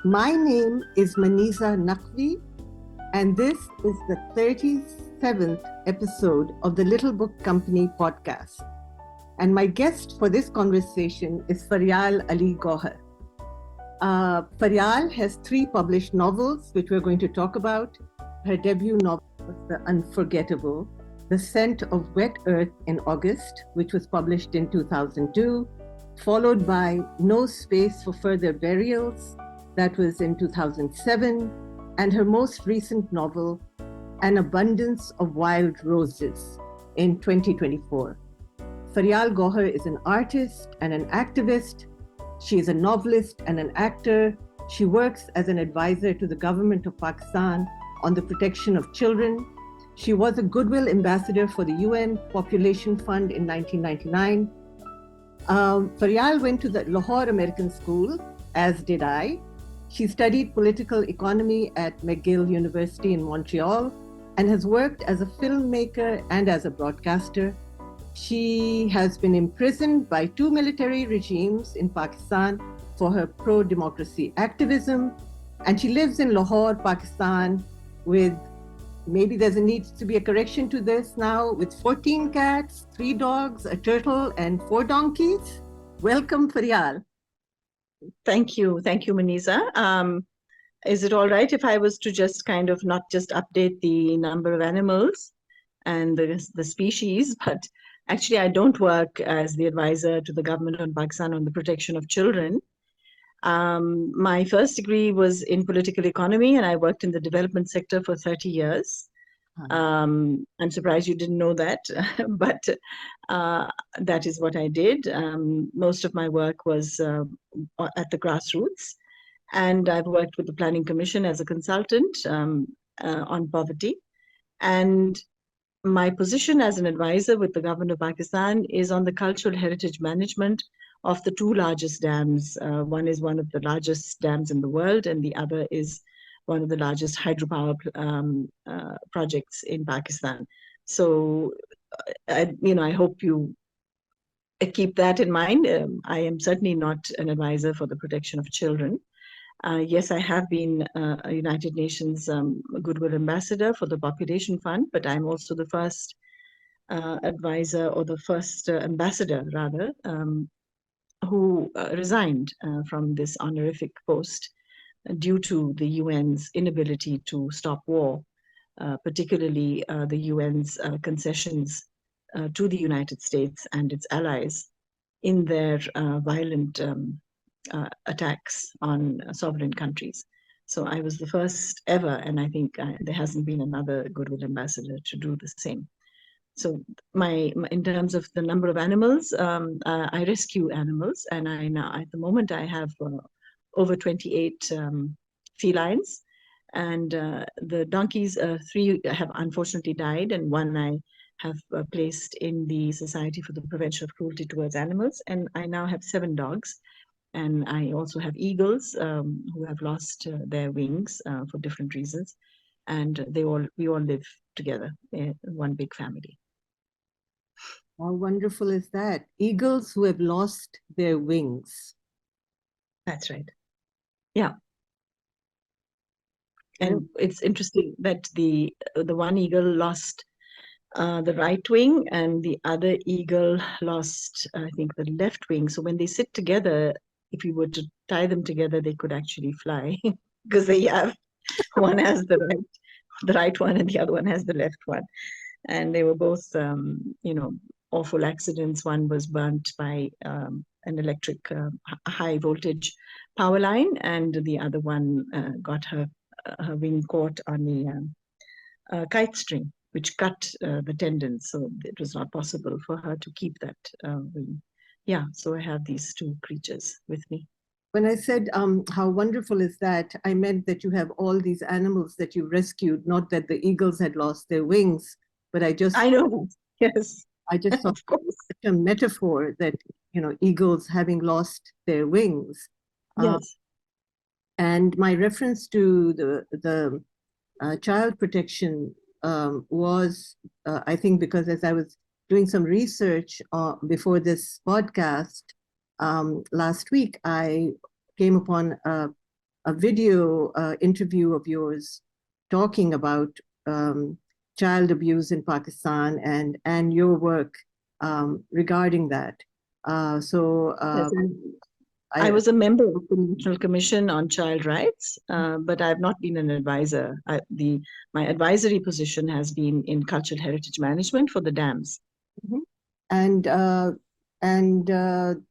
My name is Maniza Naqvi, and this is the 37th episode of the Little Book Company podcast. And my guest for this conversation is Feryal Ali-Gauhar. Feryal has 3 published novels, which we're going to talk about. Her debut novel was The Unforgettable, The Scent of Wet Earth in August, which was published in 2002, followed by No Space for Further Burials, that was in 2007, and her most recent novel, An Abundance of Wild Roses, in 2024. Feryal Gauhar is an artist and an activist. She is a novelist and an actor. She works as an advisor to the government of Pakistan on the protection of children. She was a Goodwill ambassador for the UN Population Fund in 1999. Feryal went to the Lahore American School, as did I. She studied political economy at McGill University in Montreal and has worked as a filmmaker and as a broadcaster. She has been imprisoned by 2 military regimes in Pakistan for her pro-democracy activism. And she lives in Lahore, Pakistan, with, maybe there's a need to be a correction to this now, with 14 cats, 3 dogs, a turtle, and 4 donkeys. Welcome, Feryal. Thank you, Maniza. Is it all right if I was to just kind of not just update the number of animals and the species, but actually I don't work as the advisor to the government of Pakistan on the protection of children. My first degree was in political economy, and I worked in the development sector for 30 years. I'm surprised you didn't know that, but that is what I did. Most of my work was at the grassroots, and I've worked with the Planning Commission as a consultant on poverty. And my position as an advisor with the government of Pakistan is on the cultural heritage management of the 2 largest dams. One is one of the largest dams in the world, and the other is one of the largest hydropower projects in Pakistan. So, I hope you keep that in mind. I am certainly not an advisor for the protection of children. Yes, I have been a United Nations Goodwill ambassador for the Population Fund, but I'm also the first advisor, or the first ambassador, rather, who resigned from this honorific post due to the UN's inability to stop war, particularly the UN's concessions to the United States and its allies in their violent attacks on sovereign countries. So I was the first ever, and I think there hasn't been another Goodwill ambassador to do the same. So in terms of the number of animals, I rescue animals, and I now at the moment I have over 28 felines, and the donkeys, 3 have unfortunately died, and 1 I have placed in the Society for the Prevention of Cruelty Towards Animals, and I now have 7 dogs, and I also have eagles who have lost their wings for different reasons, and we all live together in one big family. How wonderful is that? Eagles who have lost their wings. That's right. Yeah. And it's interesting that the one eagle lost the right wing, and the other eagle lost, I think, the left wing. So when they sit together, if you were to tie them together, they could actually fly because they have, one has the right one, and the other one has the left one. And they were both, awful accidents. One was burnt by an electric high voltage power line, and the other one got her wing caught on the kite string, which cut the tendons. So it was not possible for her to keep that wing. Yeah, so I have these 2 creatures with me. When I said, how wonderful is that, I meant that you have all these animals that you rescued, not that the eagles had lost their wings, but I know, yes. I just thought such a metaphor that, eagles having lost their wings. Yes. And my reference to the child protection was, I think, because as I was doing some research before this podcast last week, I came upon a a video interview of yours talking about child abuse in Pakistan and your work regarding that. Yes, I I, was a member of the National Commission on Child Rights, but I have not been an advisor. My advisory position has been in cultural heritage management for the dams. Mhm. And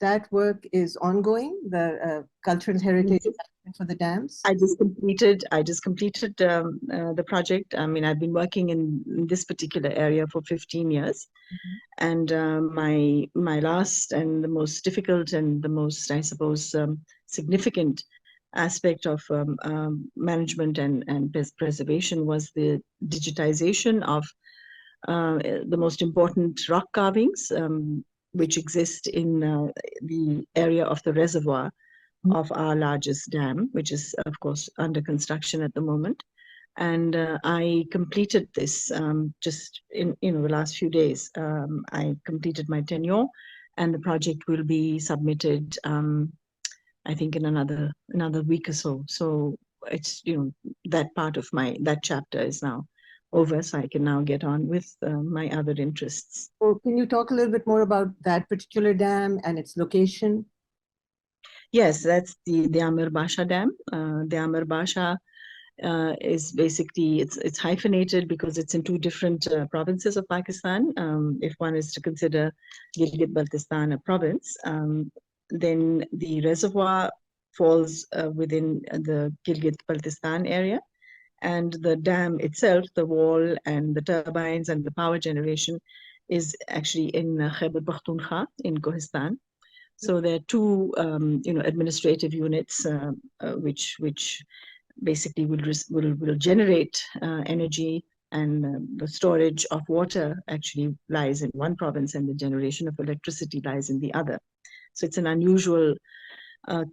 that work is ongoing, the cultural heritage for the dams. I just completed the project. I mean, I've been working in this particular area for 15 years. Mhm. And my last and the most difficult and the most, I suppose, significant aspect of management and preservation was the digitization of the most important rock carvings, which exist in the area of the reservoir of our largest dam, which is, of course, under construction at the moment. And I completed this just in the last few days. I completed my tenure, and the project will be submitted, I think, in another week or so. So it's that part of that chapter is now over, so I can now get on with my other interests. So can you talk a little bit more about that particular dam and its location? Yes, that's the Amir Basha Dam. The Amir Basha is basically it's hyphenated because it's in two different provinces of Pakistan. If one is to consider Gilgit-Baltistan a province, then the reservoir falls within the Gilgit-Baltistan area, and the dam itself, the wall and the turbines and the power generation, is actually in Khyber Pakhtunkhwa in Kohistan. So there are two, administrative units which basically will generate energy, and the storage of water actually lies in one province, and the generation of electricity lies in the other. So it's an unusual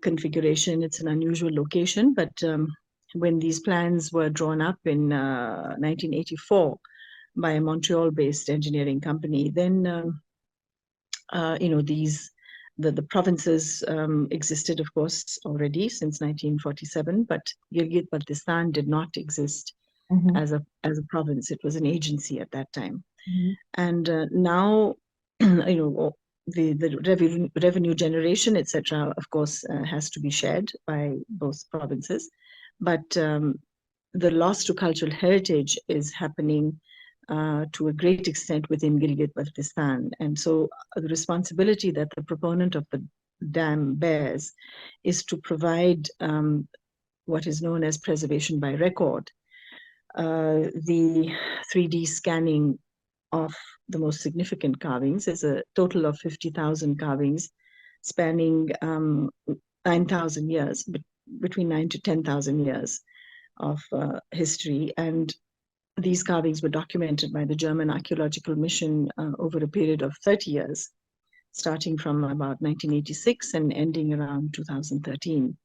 configuration. It's an unusual location, but when these plans were drawn up in 1984 by a Montreal-based engineering company, then the provinces existed, of course, already since 1947, but Gilgit-Baltistan did not exist Mhm. as a province. It was an agency at that time. Mhm. And now, the revenue generation, etc., of course, has to be shared by both provinces. But the loss to cultural heritage is happening to a great extent within Gilgit-Baltistan. And so the responsibility that the proponent of the dam bears is to provide what is known as preservation by record, the 3D scanning of the most significant carvings. Is a total of 50,000 carvings spanning 9,000 years, between 9 to 10,000 years of history. And these carvings were documented by the German archaeological mission over a period of 30 years, starting from about 1986 and ending around 2013.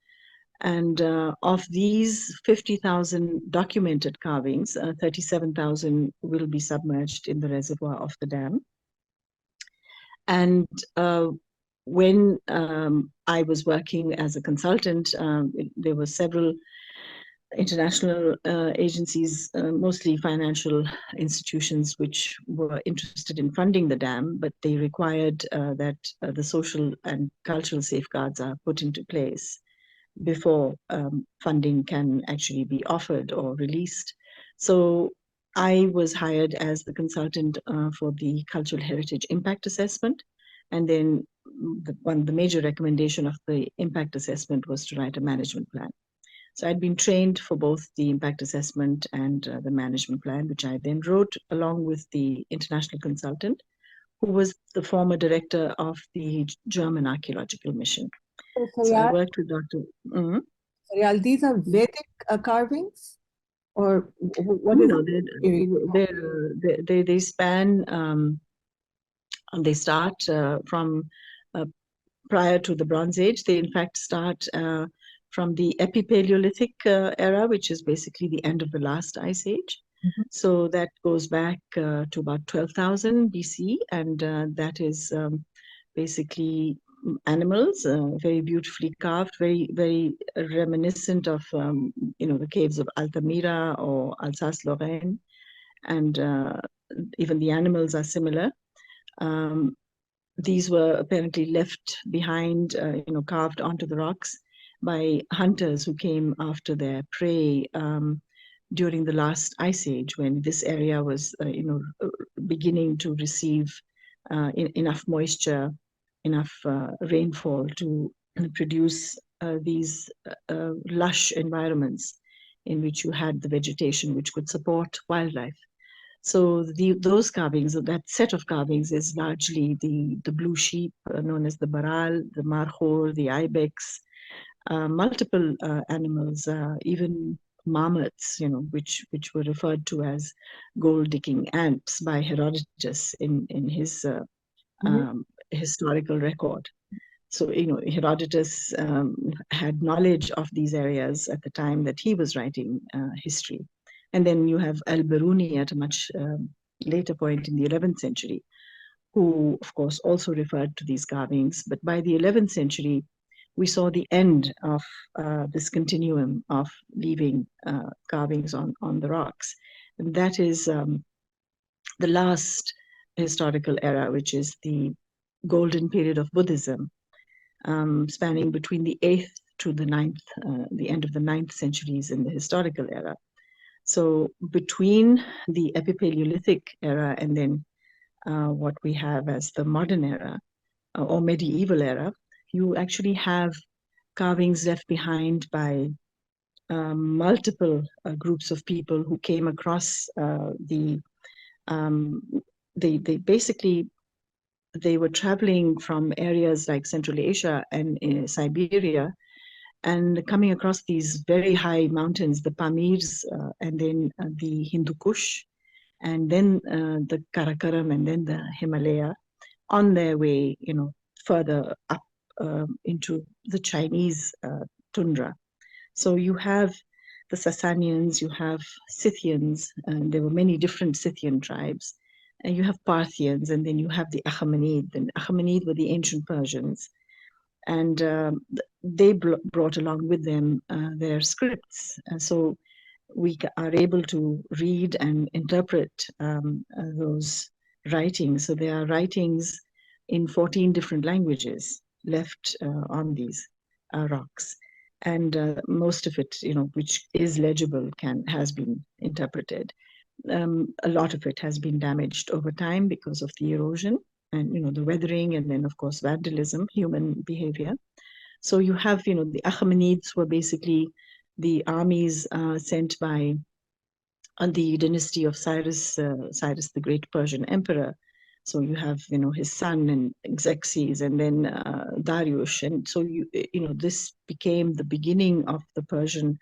And of these 50,000 documented carvings, 37,000 will be submerged in the reservoir of the dam. And when I was working as a consultant, there were several international agencies, mostly financial institutions, which were interested in funding the dam, but they required that the social and cultural safeguards are put into place before funding can actually be offered or released. So I was hired as the consultant for the cultural heritage impact assessment. And then the major recommendation of the impact assessment was to write a management plan. So I'd been trained for both the impact assessment and the management plan, which I then wrote along with the international consultant, who was the former director of the German archaeological mission. So, So I Feryal, worked with Dr. Mhm. Feryal, these are Vedic carvings, or what is No, it? they span, they start from uh, prior to the Bronze Age. They in fact start from the Epipaleolithic era, which is basically the end of the last ice age. Mhm. So that goes back to about 12,000 BC, and that is basically animals, very beautifully carved, very reminiscent of the caves of Altamira or Alsace-Lorraine, and even the animals are similar. These were apparently left behind, carved onto the rocks by hunters who came after their prey during the last ice age, when this area was, beginning to receive enough moisture, enough rainfall to produce these lush environments in which you had the vegetation which could support wildlife. So those carvings, that set of carvings, is largely the blue sheep, known as the baral, the markhor, the ibex, multiple animals, even marmots, which were referred to as gold-digging ants by Herodotus in his historical record. So, Herodotus had knowledge of these areas at the time that he was writing history. And then you have Al-Biruni at a much later point in the 11th century, who, of course, also referred to these carvings. But by the 11th century, we saw the end of this continuum of leaving carvings on the rocks. And that is the last historical era, which is the golden period of Buddhism, spanning between the 8th to the 9th, the end of the 9th centuries in the historical era. So between the Epipaleolithic era and then what we have as the modern era or medieval era, you actually have carvings left behind by multiple groups of people who came across they basically, they were traveling from areas like Central Asia and Siberia, and coming across these very high mountains, the Pamirs, and then the Hindu Kush, and then the Karakoram, and then the Himalaya, on their way, further up into the Chinese tundra. So you have the Sasanians, you have Scythians, and there were many different Scythian tribes, and you have Parthians, and then you have the Achaemenid. And Achaemenid were the ancient Persians, and they brought along with them their scripts. And so we are able to read and interpret those writings. So there are writings in 14 different languages left on these rocks. And most of it, which is legible, has been interpreted. A lot of it has been damaged over time because of the erosion and the weathering, and then of course vandalism, human behavior. So you have the Achaemenids were basically the armies sent by the dynasty of Cyrus the Great Persian Emperor. So you have his son and Xerxes, and then Darius, and so this became the beginning of the Persian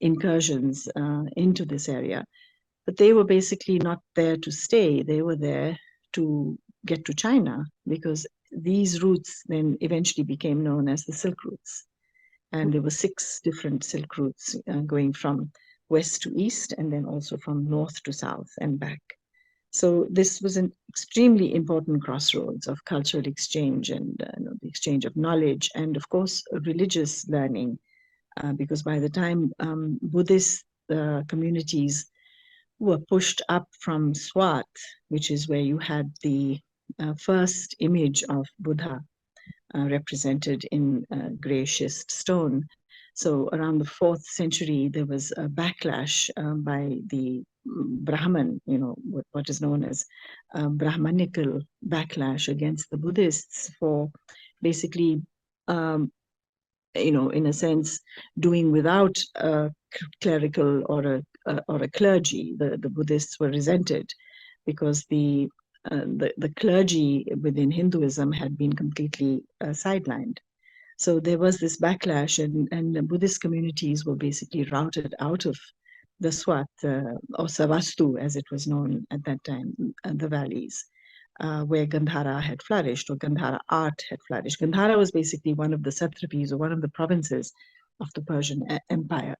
incursions into this area. But they were basically not there to stay. They were there to get to China, because these routes then eventually became known as the Silk Routes. And there were 6 different Silk Routes going from west to east, and then also from north to south and back. So this was an extremely important crossroads of cultural exchange and the exchange of knowledge, and of course religious learning, because by the time Buddhist communities were pushed up from Swat, which is where you had the first image of Buddha represented in gray schist stone. So around the 4th century, there was a backlash by the Brahman, what is known as Brahmanical backlash against the Buddhists for basically, in a sense, doing without a clerical or a clergy. The Buddhists were resented because the clergy within Hinduism had been completely sidelined. So there was this backlash, and the Buddhist communities were basically routed out of the Swat, or Savastu as it was known at that time, the valleys, where Gandhara had flourished, or Gandhara art had flourished. Gandhara was basically one of the satrapies, or one of the provinces of the Persian Empire.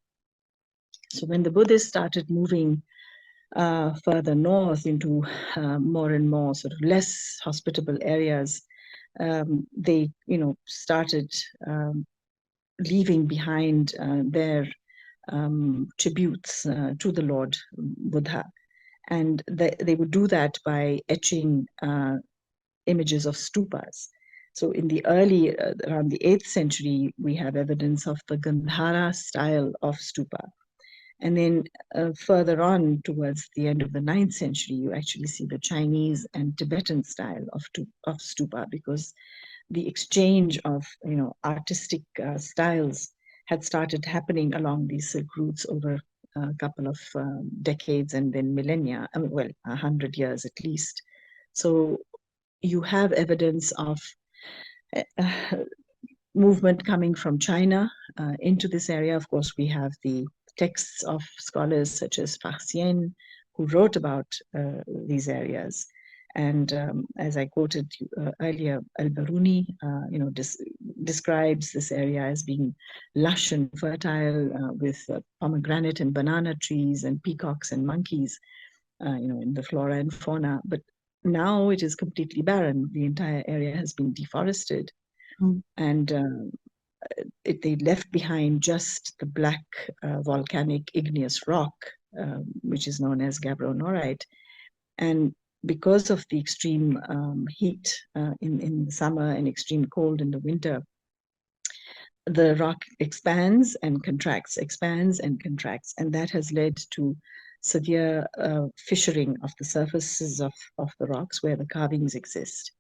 So when the Buddhists started moving further north into more and more sort of less hospitable areas, they, started leaving behind their tributes to the Lord Buddha. And they would do that by etching images of stupas. So in the early, around the 8th century, we have evidence of the Gandhara style of stupa. And then further on towards the end of the 9th century, you actually see the Chinese and Tibetan style of stupa, because the exchange of artistic styles had started happening along these Silk routes over a couple of decades and then millennia, 100 years at least. So you have evidence of movement coming from China into this area. Of course, we have the texts of scholars such as Faxian, who wrote about these areas. And as I quoted earlier, Al-Baruni, describes this area as being lush and fertile with pomegranate and banana trees and peacocks and monkeys, in the flora and fauna. But now it is completely barren. The entire area has been deforested. And they left behind just the black volcanic igneous rock, which is known as gabbronorite. And because of the extreme heat in the summer and extreme cold in the winter, the rock expands and contracts, and that has led to severe fissuring of the surfaces of the rocks where the carvings exist.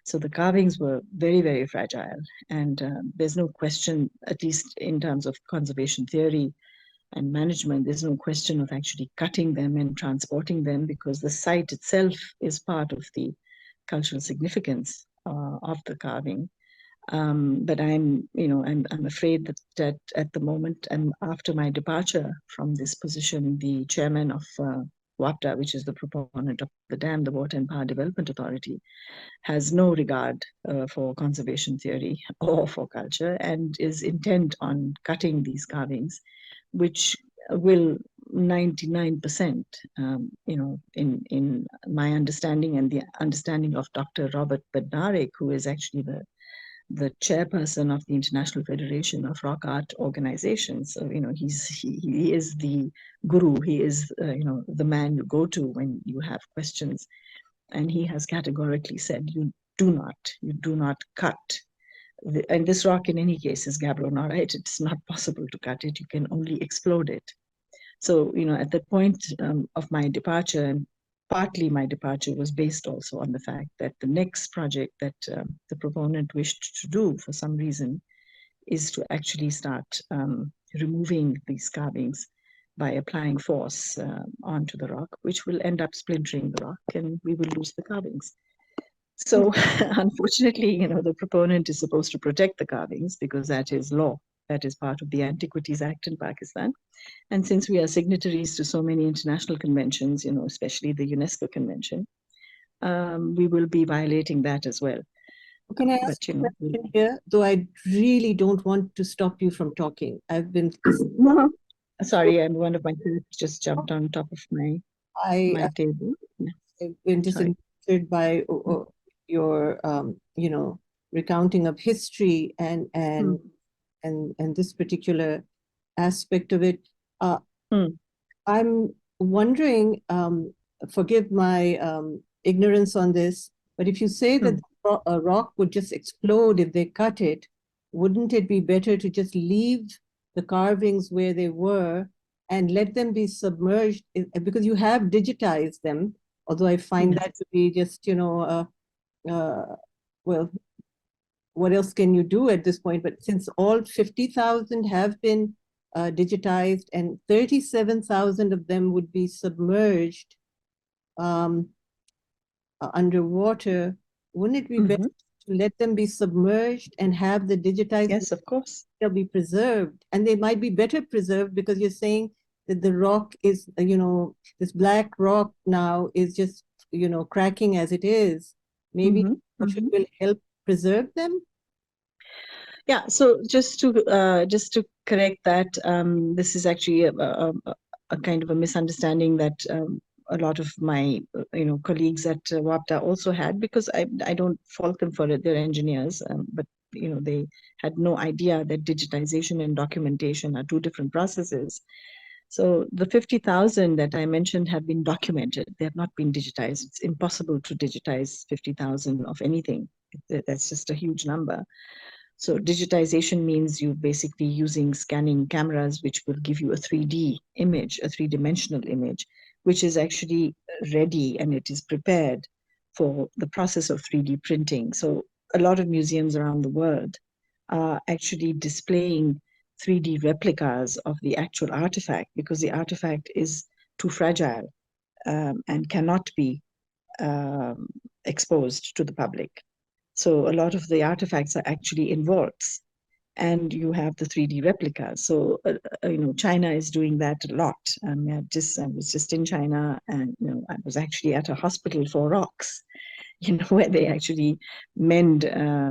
So the carvings were very, very fragile, and there's no question, at least in terms of conservation theory and management, there's no question of actually cutting them and transporting them, because the site itself is part of the cultural significance of the carving. But I'm afraid that at the moment, and after my departure from this position, the chairman of WAPDA, which is the proponent of the dam, the Water and Power Development Authority, has no regard for conservation theory or for culture, and is intent on cutting these carvings, which will 99%, in my understanding and the understanding of Dr. Robert Bednarek, who is actually the chairperson of the International Federation of Rock Art Organizations. So, he is the guru. He is, the man you go to when you have questions. And he has categorically said, you do not cut. And this rock, in any case, is gabbronorite. It's not possible to cut it. You can only explode it. So, at the point of my departure, and partly my departure was based also on the fact that the next project that the proponent wished to do for some reason is to actually start removing these carvings by applying force onto the rock, which will end up splintering the rock, and we will lose the carvings. So unfortunately, the proponent is supposed to protect the carvings because that is law. That is part of the Antiquities Act in Pakistan. And since we are signatories to so many international conventions, especially the UNESCO convention, we will be violating that as well. Can I ask a question here? Though I really don't want to stop you from talking. I've been... Sorry, and one of my kids just jumped on top of my table. I've been disinterested by your, recounting of history and this particular aspect of it. I'm wondering, forgive my ignorance on this, but if you say that a rock would just explode if they cut it, wouldn't it be better to just leave the carvings where they were and let them be submerged? Because you have digitized them, although I find that to be just, well, what else can you do at this point? But since all 50,000 have been digitized and 37,000 of them would be submerged underwater, wouldn't it be better to let them be submerged and have the digitized? Yes, of course. They'll be preserved, and they might be better preserved because you're saying that the rock is, this black rock now is just, cracking as it is. Maybe it will help preserve them. Yeah, so just to correct that, this is actually a kind of a misunderstanding that a lot of my colleagues at WAPTA also had, because I don't fault them for it. They're engineers, but they had no idea that digitization and documentation are two different processes. So the 50,000 that I mentioned have been documented. They have not been digitized. It's impossible to digitize 50,000 of anything. That's just a huge number. So digitization means you basically using scanning cameras, which will give you a 3D image, a three-dimensional image, which is actually ready and it is prepared for the process of 3D printing. So a lot of museums around the world are actually displaying 3D replicas of the actual artifact, because the artifact is too fragile and cannot be exposed to the public. So a lot of the artifacts are actually in vaults, and you have the 3D replicas. So China is doing that a lot. I was just in China, and I was actually at a hospital for rocks, where they actually mend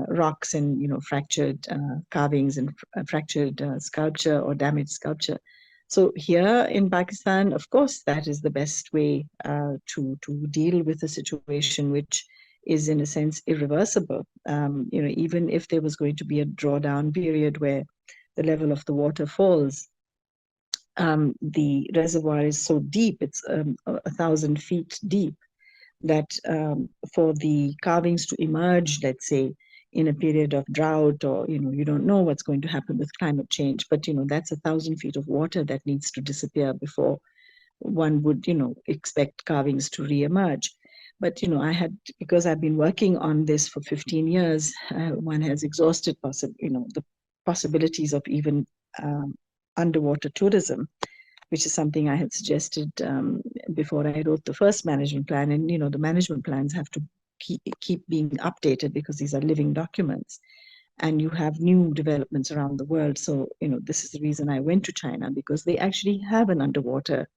rocks and fractured carvings and fractured sculpture or damaged sculpture. So here in Pakistan, of course, that is the best way to deal with a situation which is in a sense irreversible. Even if there was going to be a drawdown period where the level of the water falls, the reservoir is so deep, it's 1,000 feet deep, that for the carvings to emerge, let's say, in a period of drought, or you don't know what's going to happen with climate change, but that's 1,000 feet of water that needs to disappear before one would expect carvings to re-emerge. But because I've been working on this for 15 years, one has exhausted the possibilities of even underwater tourism, which is something I had suggested before I wrote the first management plan. And the management plans have to keep being updated, because these are living documents, and you have new developments around the world. So this is the reason I went to China, because they actually have an underwater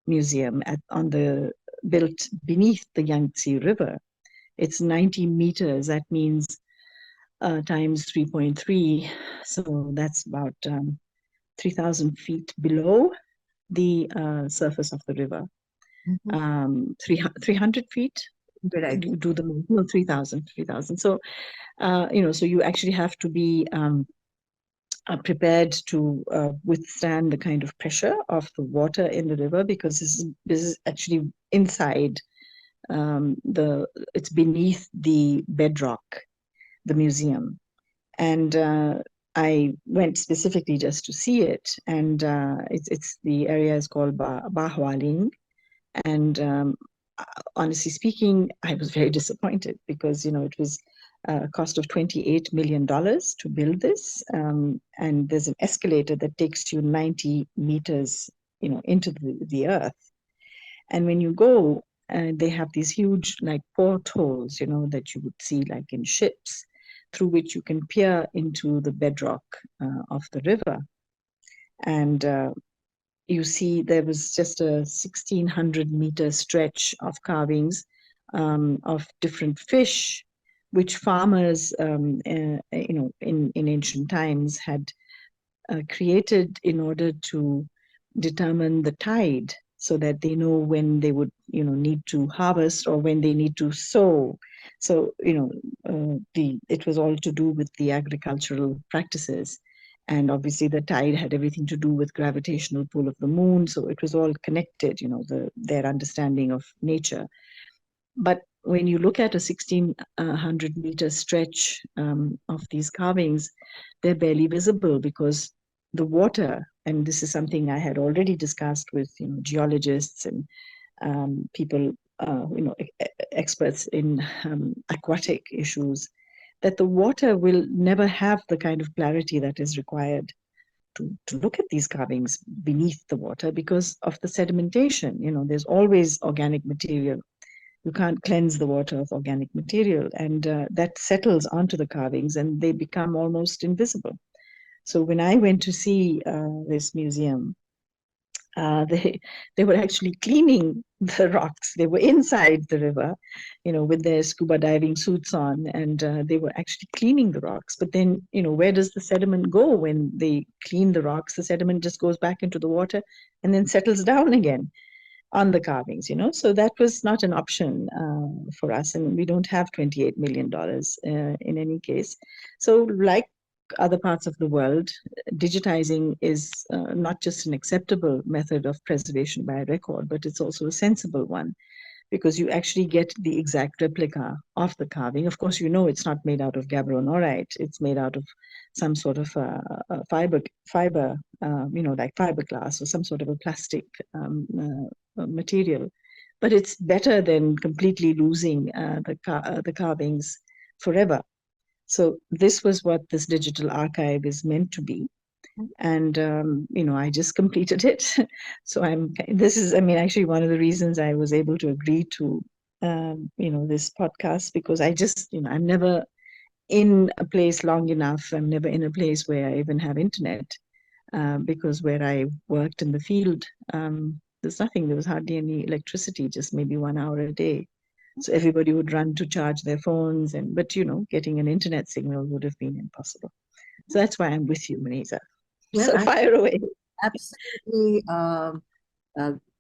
museum built beneath the Yangtze River. It's 90 meters. That means times 3.3. So that's about 3,000 feet below the surface of the river. 300 feet. Do the no 3,000. So so you actually have to be prepared to withstand the kind of pressure of the water in the river, because this is actually inside it's beneath the bedrock, the museum. And I went specifically just to see it, and it's the area is called Bahwaling. And honestly speaking, I was very disappointed, because it was a cost of $28 million to build this, and there's an escalator that takes you 90 meters into the earth. And when you go, they have these huge portholes that you would see like in ships, through which you can peer into the bedrock of the river. And you see there was just a 1,600-meter stretch of carvings of different fish, which farmers, in ancient times had created in order to determine the tide, so that they know when they would, need to harvest, or when they need to sow. So, it was all to do with the agricultural practices. And obviously the tide had everything to do with gravitational pull of the moon. So it was all connected, their understanding of nature. But when you look at a 1,600-meter stretch of these carvings, they're barely visible, because the water, and this is something I had already discussed with geologists and people, experts in aquatic issues, that the water will never have the kind of clarity that is required to look at these carvings beneath the water, because of the sedimentation. There's always organic material. You can't cleanse the water of organic material, and that settles onto the carvings, and they become almost invisible. So when I went to see this museum, they were actually cleaning the rocks. They were inside the river, with their scuba diving suits on, and they were actually cleaning the rocks. But then, where does the sediment go when they clean the rocks? The sediment just goes back into the water and then settles down again. on the carvings, So that was not an option for us, and we don't have $28 million in any case. So, like other parts of the world, digitizing is not just an acceptable method of preservation by record, but it's also a sensible one because you actually get the exact replica of the carving. Of course, it's not made out of gabbro-norite. It's made out of some sort of fiber, like fiberglass or some sort of a plastic material. But it's better than completely losing the carvings forever. So this was what this digital archive is meant to be. And I just completed it. So actually one of the reasons I was able to agree to this podcast, because I'm never in a place long enough. I'm never in a place where I even have internet, because where I worked in the field, there was hardly any electricity, just maybe 1 hour a day. So everybody would run to charge their phones, but getting an internet signal would have been impossible. So that's why I'm with you, Maniza. Well, So I'm fire away. absolutely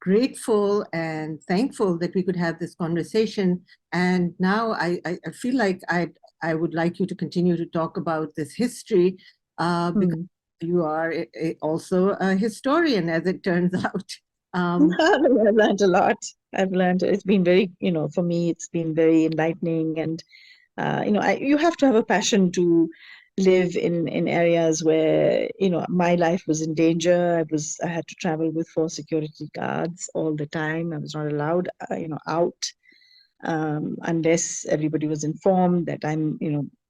grateful and thankful that we could have this conversation. And now I feel like I would like you to continue to talk about this history, because you are also a historian, as it turns out. I've learned a lot. I've learned, it's been very, for me, it's been very enlightening. And, you have to have a passion to live in areas where, my life was in danger. I had to travel with 4 security guards all the time. I was not allowed, out, unless everybody was informed that I'm,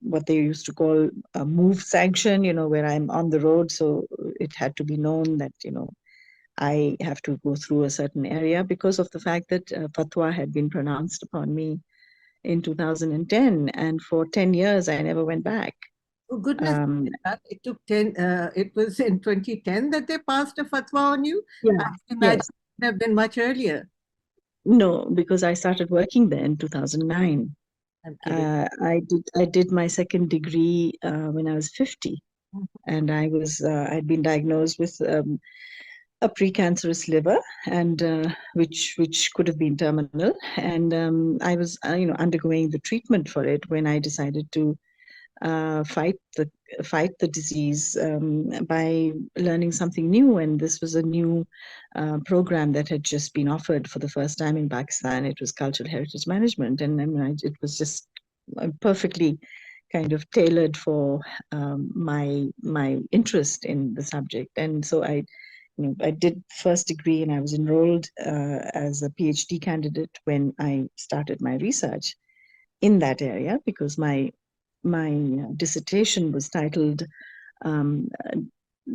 what they used to call a move sanction, where I'm on the road. So it had to be known that, I have to go through a certain area because of the fact that fatwa had been pronounced upon me in 2010, and for 10 years I never went back. Oh, goodness, it took 10, it was in 2010 that they passed a fatwa on you? Yeah, I imagine yes. it would have been much earlier. No, because I started working there in 2009. I'm kidding. I did my second degree when I was 50, and I'd been diagnosed with a precancerous liver, and which could have been terminal. And I was undergoing the treatment for it when I decided to fight the disease by learning something new. And this was a new program that had just been offered for the first time in Pakistan. It was cultural heritage management, and it was just perfectly kind of tailored for my interest in the subject. And so I did first degree, and I was enrolled as a PhD candidate when I started my research in that area, because my dissertation was titled um,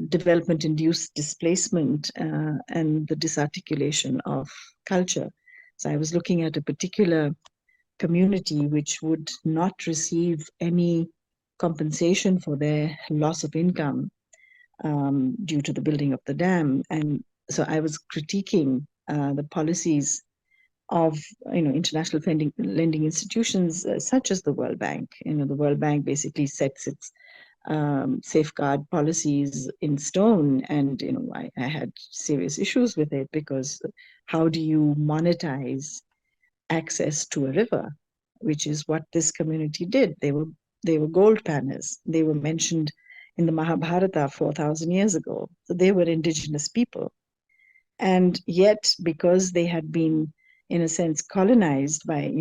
Development-Induced Displacement and the Disarticulation of Culture. So I was looking at a particular community which would not receive any compensation for their loss of income due to the building of the dam. And so I was critiquing the policies of international lending institutions such as the World Bank. The World Bank basically sets its safeguard policies in stone, and I had serious issues with it, because how do you monetize access to a river, which is what this community did? They were gold panners. They were mentioned in the Mahabharata 4,000 years ago. So they were indigenous people. And yet, because they had been, in a sense, colonized by,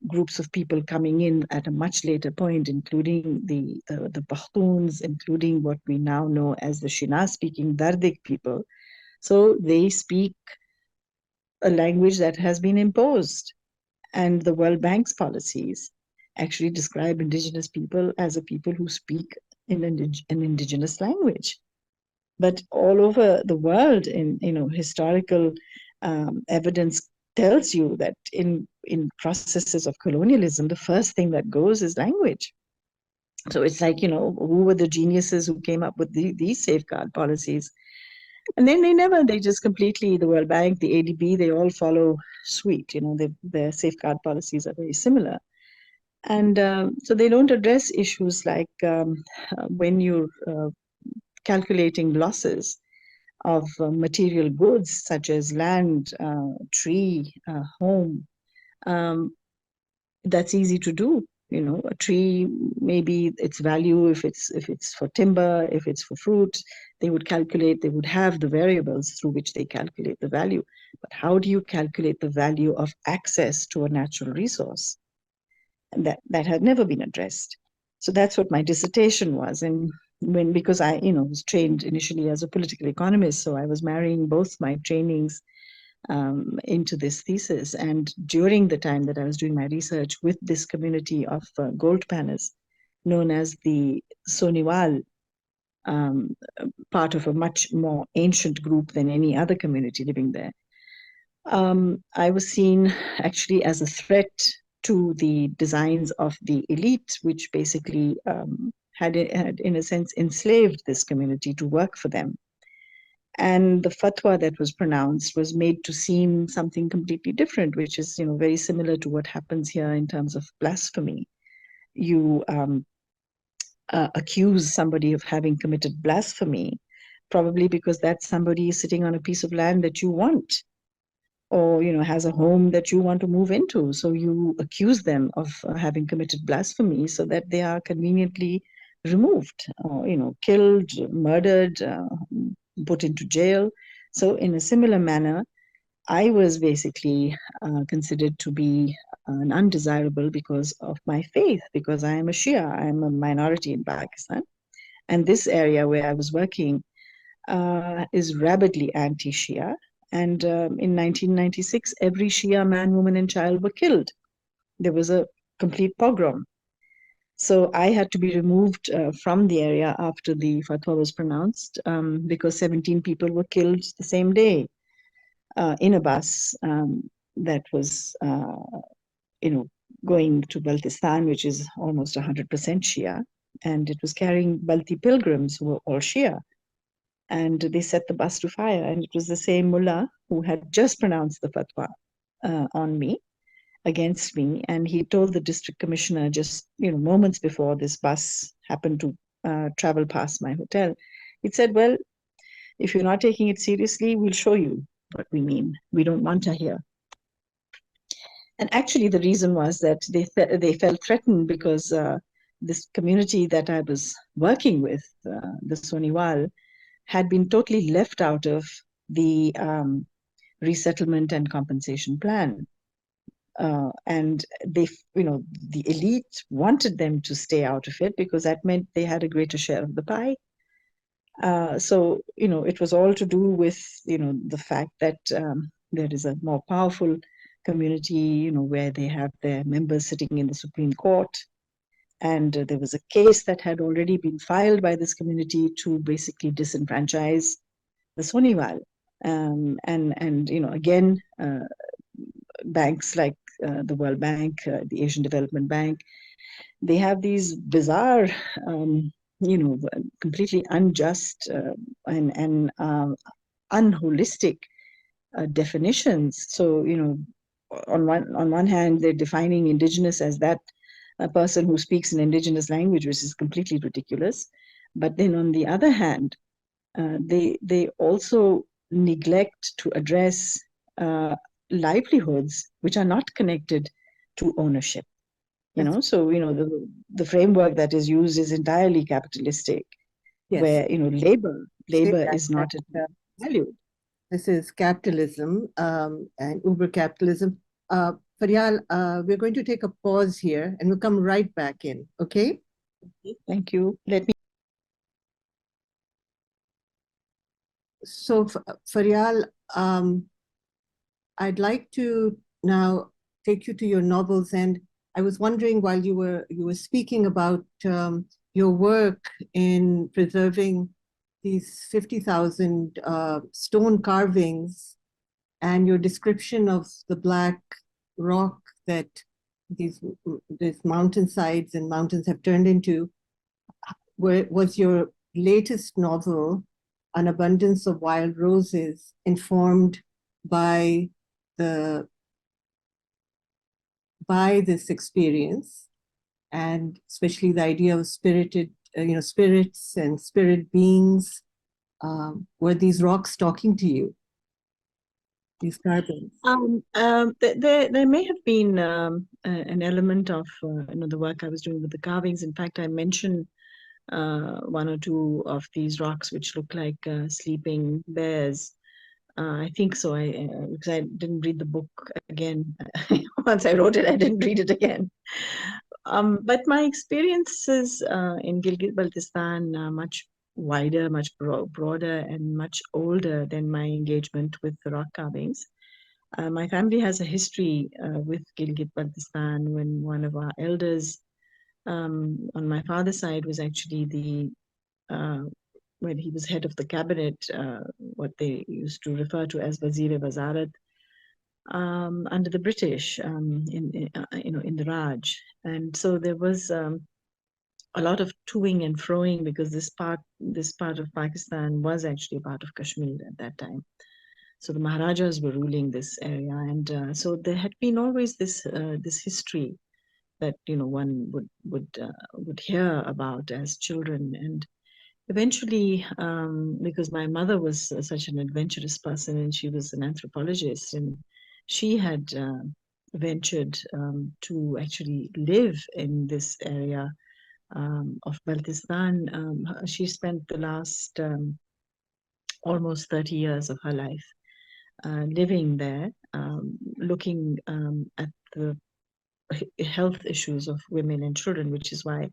groups of people coming in at a much later point, including the Pakhtuns, including what we now know as the Shina-speaking Dardik people. So they speak a language that has been imposed. And the World Bank's policies actually describe indigenous people as a people who speak in an indigenous language. But all over the world, in historical evidence tells you that in processes of colonialism, the first thing that goes is language. So it's like, who were the geniuses who came up with these safeguard policies? And then they just completely, the World Bank, the ADB, they all follow suit. Their safeguard policies are very similar. And so they don't address issues like when you're calculating losses of material goods such as land, tree, home. Um, that's easy to do. You know, a tree, maybe its value, if it's for timber, if it's for fruit, they would calculate, they would have the variables through which they calculate the value. But how do you calculate the value of access to a natural resource? And that had never been addressed. So that's what my dissertation was. And because I, was trained initially as a political economist, so I was marrying both my trainings into this thesis. And during the time that I was doing my research with this community of gold panners, known as the Soniwal, um, part of a much more ancient group than any other community living there, I was seen actually as a threat to the designs of the elite, which basically had, in a sense, enslaved this community to work for them. And the fatwa that was pronounced was made to seem something completely different, which is, very similar to what happens here in terms of blasphemy. You accuse somebody of having committed blasphemy, probably because that somebody is sitting on a piece of land that you want, or has a home that you want to move into. So you accuse them of having committed blasphemy so that they are conveniently removed, or killed, murdered, put into jail. So in a similar manner, I was basically considered to be an undesirable because of my faith, because I am a Shia. I am a minority in Pakistan. And this area where I was working is rabidly anti-Shia. And in 1996, every Shia man, woman, and child were killed. There was a complete pogrom. So I had to be removed from the area after the fatwa was pronounced, because 17 people were killed the same day in a bus that was, going to Baltistan, which is almost 100% Shia. And it was carrying Balti pilgrims who were all Shia. And they set the bus to fire. And it was the same mullah who had just pronounced the fatwa on me, against me. And he told the district commissioner just, moments before this bus happened to travel past my hotel. He said, well, if you're not taking it seriously, we'll show you what we mean. We don't want her here. And actually, the reason was that they felt threatened because this community that I was working with, the Soniwal, had been totally left out of the resettlement and compensation plan. And they, the elite wanted them to stay out of it because that meant they had a greater share of the pie. So, it was all to do with, the fact that there is a more powerful community, where they have their members sitting in the Supreme Court. And there was a case that had already been filed by this community to basically disenfranchise the Soniwal. And again, banks like the World Bank, the Asian Development Bank, they have these bizarre, completely unjust and unholistic definitions. So, on one hand, they're defining indigenous as that a person who speaks an indigenous language, which is completely ridiculous. But then on the other hand, they also neglect to address livelihoods which are not connected to ownership. So the framework that is used is entirely capitalistic, Yes. where labor is not valued. This is capitalism and uber capitalism. Feryal, we're going to take a pause here and we'll come right back in. Okay. Thank you. Let me. So, Feryal, I'd like to now take you to your novels, and I was wondering while you were speaking about your work in preserving these 50,000 stone carvings and your description of the black rock that these mountainsides and mountains have turned into, was your latest novel, An Abundance of Wild Roses, informed by this experience, and especially the idea of spirited, spirits and spirit beings Were these rocks talking to you, these carbons? There may have been an element of the work I was doing with the carvings. In fact, I mentioned one or two of these rocks which look like sleeping bears. I think so. Because I didn't read the book again. Once I wrote it, I didn't read it again. But my experiences in Gilgit-Baltistan are much wider, much broader, and much older than my engagement with the rock carvings. My family has a history with Gilgit-Baltistan when one of our elders on my father's side was actually when he was head of the cabinet, what they used to refer to as Wazir-e-Wazarat, under the British in the Raj. And so there was a lot of toing and froing because this part of Pakistan was actually a part of Kashmir at that time. So the Maharajas were ruling this area, and so there had been always this history that one would hear about as children. And eventually, because my mother was such an adventurous person and she was an anthropologist, and she had ventured to actually live in this area of Baltistan. She spent the last almost 30 years of her life living there, looking at the health issues of women and children, which is why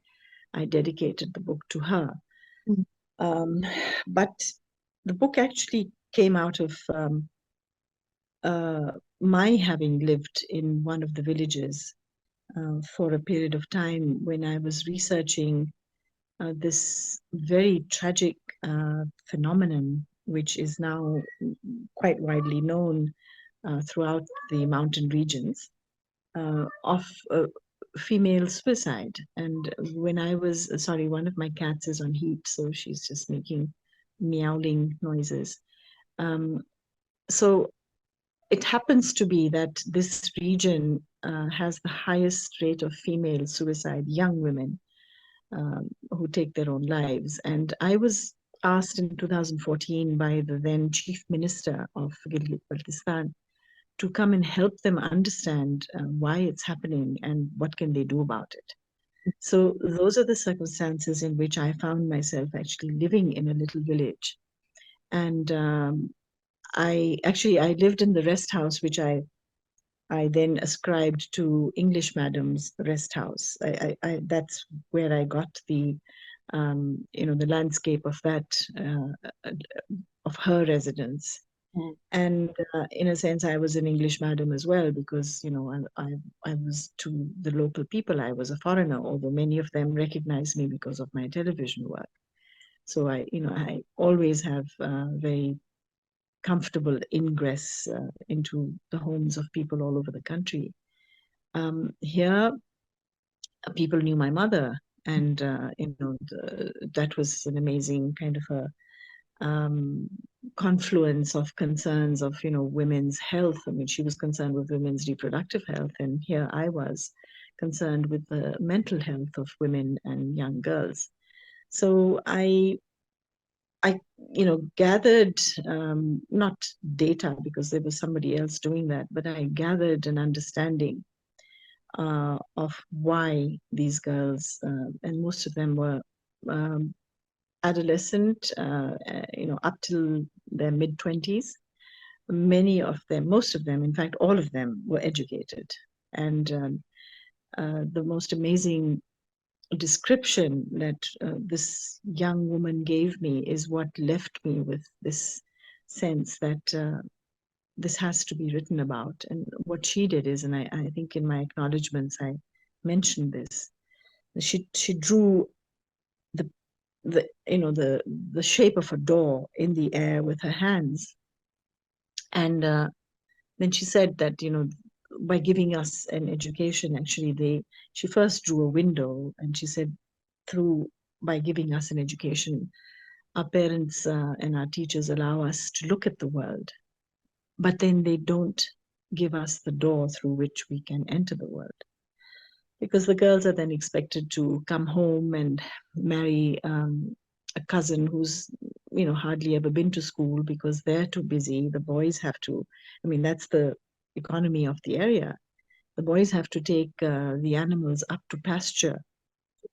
I dedicated the book to her. But the book actually came out of my having lived in one of the villages for a period of time when I was researching this very tragic phenomenon, which is now quite widely known throughout the mountain regions, of female suicide. And when I was, sorry, one of my cats is on heat, so she's just making meowing noises. So it happens to be that this region has the highest rate of female suicide, young women who take their own lives. And I was asked in 2014 by the then chief minister of Gilgit-Baltistan to come and help them understand why it's happening and what can they do about it. So those are the circumstances in which I found myself actually living in a little village. And I lived in the rest house, which I then ascribed to English Madam's rest house. That's where I got the the landscape of that of her residence. And in a sense, I was an English madam as well, because I was, to the local people, I was a foreigner, although many of them recognized me because of my television work. So I always have very comfortable ingress into the homes of people all over the country. Here, people knew my mother, and that was an amazing kind of a confluence of concerns of women's health. I mean, she was concerned with women's reproductive health, and here I was concerned with the mental health of women and young girls. So I gathered not data, because there was somebody else doing that, but I gathered an understanding of why these girls, and most of them were adolescent, up till their mid-20s. Many of them, most of them, in fact, all of them were educated. And the most amazing description that this young woman gave me is what left me with this sense that this has to be written about. And what she did is, and I think in my acknowledgements I mentioned this, she drew the shape of a door in the air with her hands, and then she said that by giving us an education, actually she first drew a window, and she said, by giving us an education, our parents and our teachers allow us to look at the world, but then they don't give us the door through which we can enter the world, because the girls are then expected to come home and marry a cousin who's, hardly ever been to school because they're too busy. The boys have to, that's the economy of the area. The boys have to take the animals up to pasture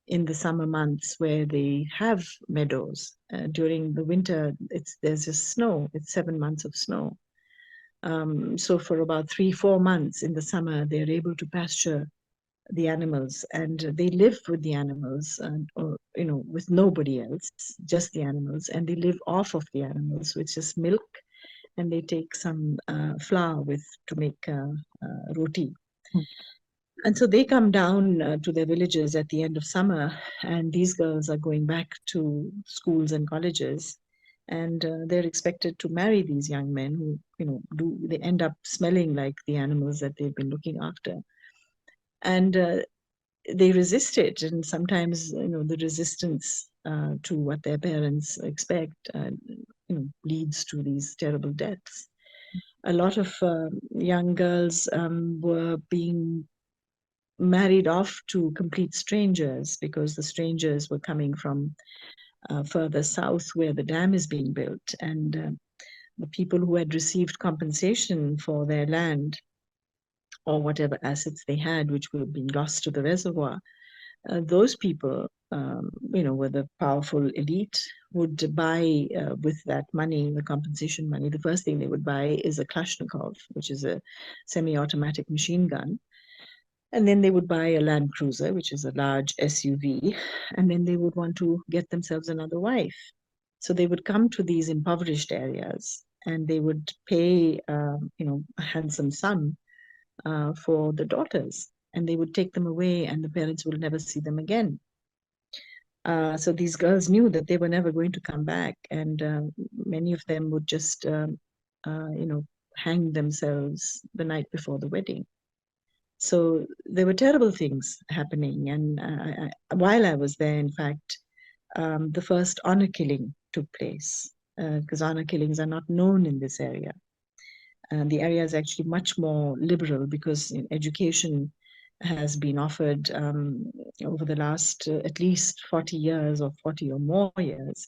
in the summer months where they have meadows. During the winter, there's just snow. It's 7 months of snow. So for about 3-4 months in the summer, they're able to pasture the animals, and they live with the animals, or with nobody else, just the animals, and they live off of the animals, which is milk, and they take some flour with to make roti. And so they come down to their villages at the end of summer, and these girls are going back to schools and colleges, and they're expected to marry these young men who, they end up smelling like the animals that they've been looking after. And they resist it, and sometimes, the resistance to what their parents expect, leads to these terrible deaths. A lot of young girls were being married off to complete strangers because the strangers were coming from further south where the dam is being built, and the people who had received compensation for their land or whatever assets they had which were being lost to the reservoir, those people, were the powerful elite, would buy with that money, the compensation money, the first thing they would buy is a Kalashnikov, which is a semi-automatic machine gun. And then they would buy a Land Cruiser, which is a large SUV, and then they would want to get themselves another wife. So they would come to these impoverished areas, and they would pay, a handsome sum for the daughters, and they would take them away, and the parents will never see them again. So these girls knew that they were never going to come back, and many of them would just, hang themselves the night before the wedding. So there were terrible things happening, and while I was there, in fact, the first honor killing took place, because honor killings are not known in this area. And the area is actually much more liberal because education has been offered over the last at least 40 years or 40 or more years,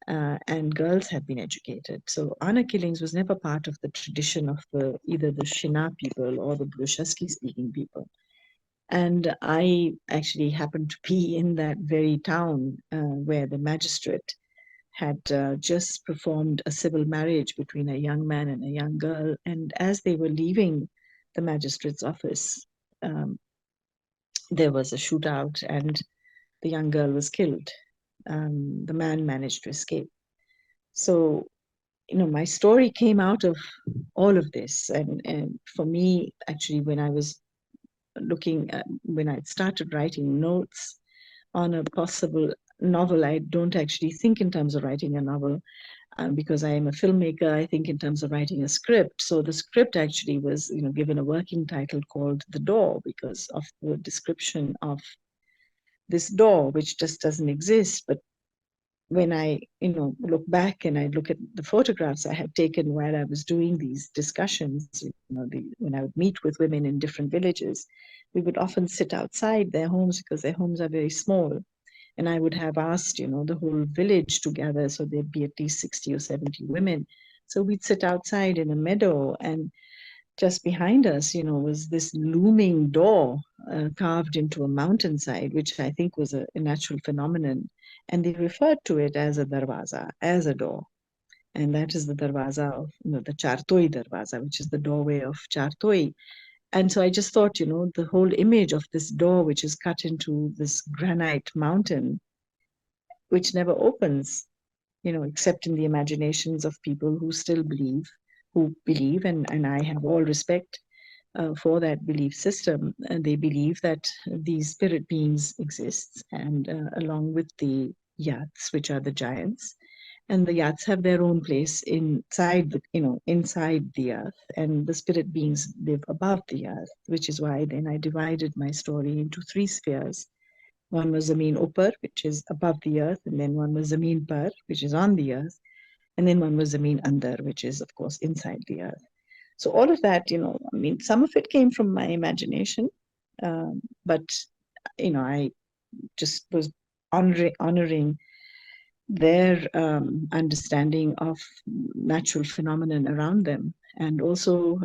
and girls have been educated. So honor killings was never part of the tradition of either the Shina people or the Blushaski speaking people. And I actually happened to be in that very town where the magistrate had just performed a civil marriage between a young man and a young girl. And as they were leaving the magistrate's office, there was a shootout, and the young girl was killed. The man managed to escape. So, my story came out of all of this. And for me, actually, when I was when I started writing notes on a possible novel, I don't actually think in terms of writing a novel. Because I am a filmmaker, I think in terms of writing a script. So the script actually was, given a working title called The Door because of the description of this door, which just doesn't exist. But when I, look back and I look at the photographs I had taken while I was doing these discussions, when I would meet with women in different villages, we would often sit outside their homes because their homes are very small. And I would have asked, the whole village to gather, so there'd be at least 60 or 70 women. So we'd sit outside in a meadow, and just behind us, was this looming door carved into a mountainside, which I think was a natural phenomenon. And they referred to it as a darwaza, as a door. And that is the darwaza of, the Chartoi darwaza, which is the doorway of Chartoi. And so I just thought, the whole image of this door, which is cut into this granite mountain, which never opens, except in the imaginations of people who still believe, and I have all respect for that belief system. And they believe that these spirit beings exist, and along with the yats, which are the giants, and the yats have their own place inside the earth, and the spirit beings live above the earth, which is why then I divided my story into 3 spheres. One was Zameen Upar, which is above the earth, and then one was Zameen Par, which is on the earth, and then one was Zameen Andar, which is, of course, inside the earth. So all of that, some of it came from my imagination, but, I just was honoring their understanding of natural phenomenon around them. And also,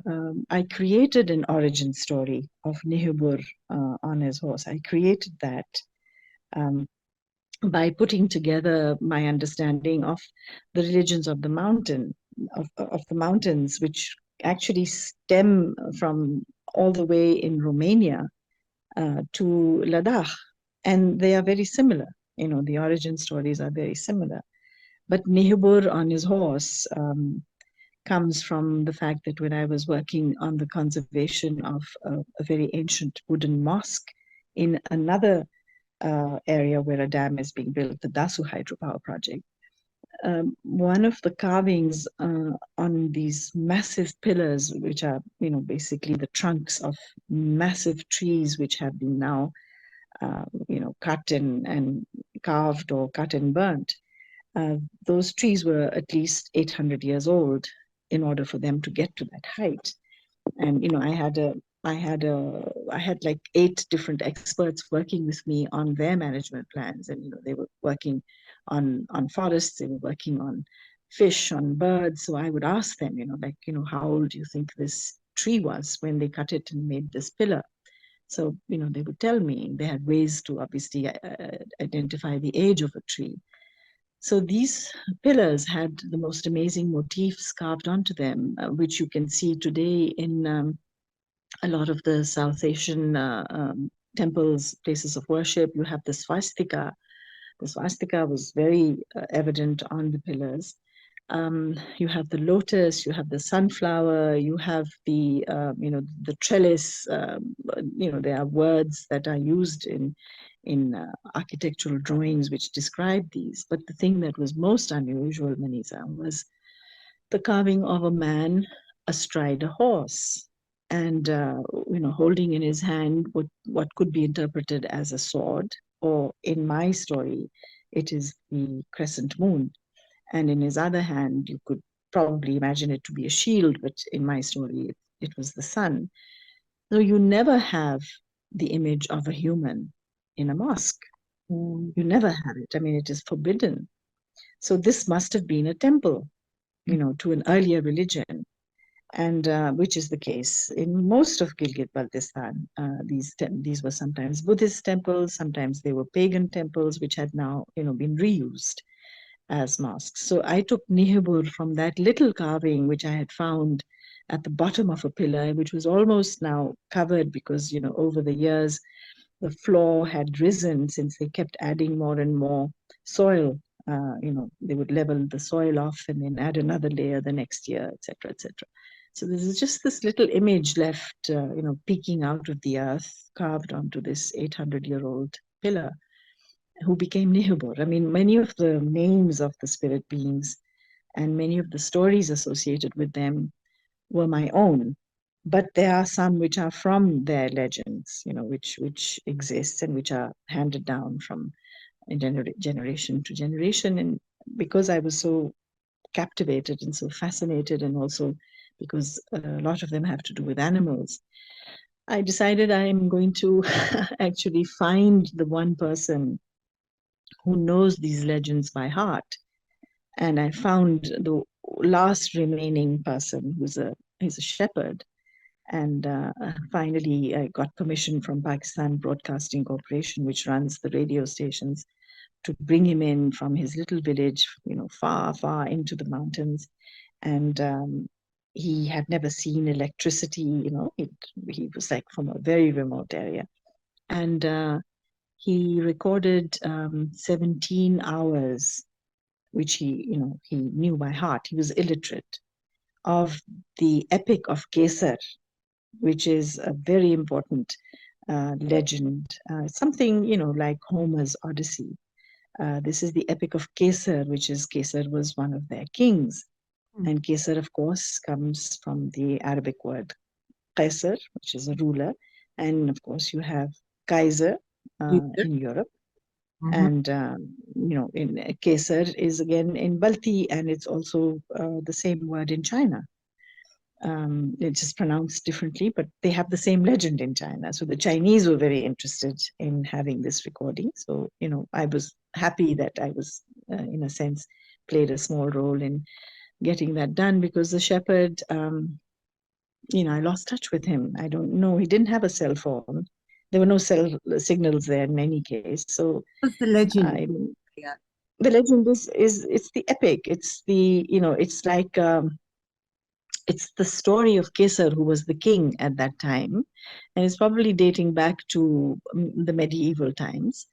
I created an origin story of Nihibur on his horse. I created that um, by putting together my understanding of the religions of the mountain, of the mountains, which actually stem from all the way in Romania to Ladakh. And they are very similar. You know, the origin stories are very similar. But Nihibur on his horse comes from the fact that when I was working on the conservation of a very ancient wooden mosque in another area where a dam is being built, the Dasu hydropower project, one of the carvings on these massive pillars, which are, you know, basically the trunks of massive trees which have been now, you know, cut and carved or cut and burnt. Those trees were at least 800 years old in order for them to get to that height. And you know, I had like 8 different experts working with me on their management plans, and you know, they were working on forests, they were working on fish, on birds. So I would ask them, you know, like, you know, how old do you think this tree was when they cut it and made this pillar? So you know, they would tell me. They had ways to obviously identify the age of a tree. So these pillars had the most amazing motifs carved onto them, which you can see today in a lot of the South Asian temples, places of worship. You have the swastika. The swastika was very evident on the pillars. You have the lotus, you have the sunflower, you have the you know, the trellis. You know, there are words that are used in architectural drawings which describe these. But the thing that was most unusual, Maniza, was the carving of a man astride a horse, and you know, holding in his hand what could be interpreted as a sword, or in my story, it is the crescent moon, and in his other hand, you could probably imagine it to be a shield, but in my story, it was the sun. So you never have the image of a human in a mosque. Mm. You never have it. I mean, it is forbidden. So this must have been a temple, you know, to an earlier religion, and which is the case in most of Gilgit-Baltistan. These were sometimes Buddhist temples, sometimes they were pagan temples, which had now, you know, been reused as mosques. So I took Nihibur from that little carving which I had found at the bottom of a pillar, which was almost now covered because, you know, over the years the floor had risen since they kept adding more and more soil. You know, they would level the soil off and then add another layer the next year, etc., etc. So this is just this little image left, you know, peeking out of the earth, carved onto this 800-year-old pillar, who became Nihibur. I mean, many of the names of the spirit beings and many of the stories associated with them were my own, but there are some which are from their legends, you know, which exist and which are handed down from generation to generation. And because I was so captivated and so fascinated, and also because a lot of them have to do with animals, I decided I'm going to actually find the one person who knows these legends by heart. And I found the last remaining person he's a shepherd. And finally, I got permission from Pakistan Broadcasting Corporation, which runs the radio stations, to bring him in from his little village, you know, far, far into the mountains. And he had never seen electricity, you know, he was like from a very remote area. And he recorded 17 hours, which he, you know, he knew by heart. He was illiterate, of the epic of Kesar, which is a very important legend, something, you know, like Homer's Odyssey. This is the epic of Kesar, which is Kesar was one of their kings. And Kesar, of course, comes from the Arabic word Qaisar, which is a ruler. And of course, you have Kaiser in Europe. Mhm. And, you know, in Kesar is again in Balti, and it's also the same word in China. It's just pronounced differently, but they have the same legend in China. So the Chinese were very interested in having this recording. So, I was happy that I was, in a sense, played a small role in getting that done, because the shepherd, I lost touch with him. I don't know. He didn't have a cell phone. There were no cell signals there in any case. So What's the legend? I, Yeah. the legend is it's the epic. It's the, it's like, it's the story of Kesar, who was the king at that time, and it's probably dating back to the medieval times.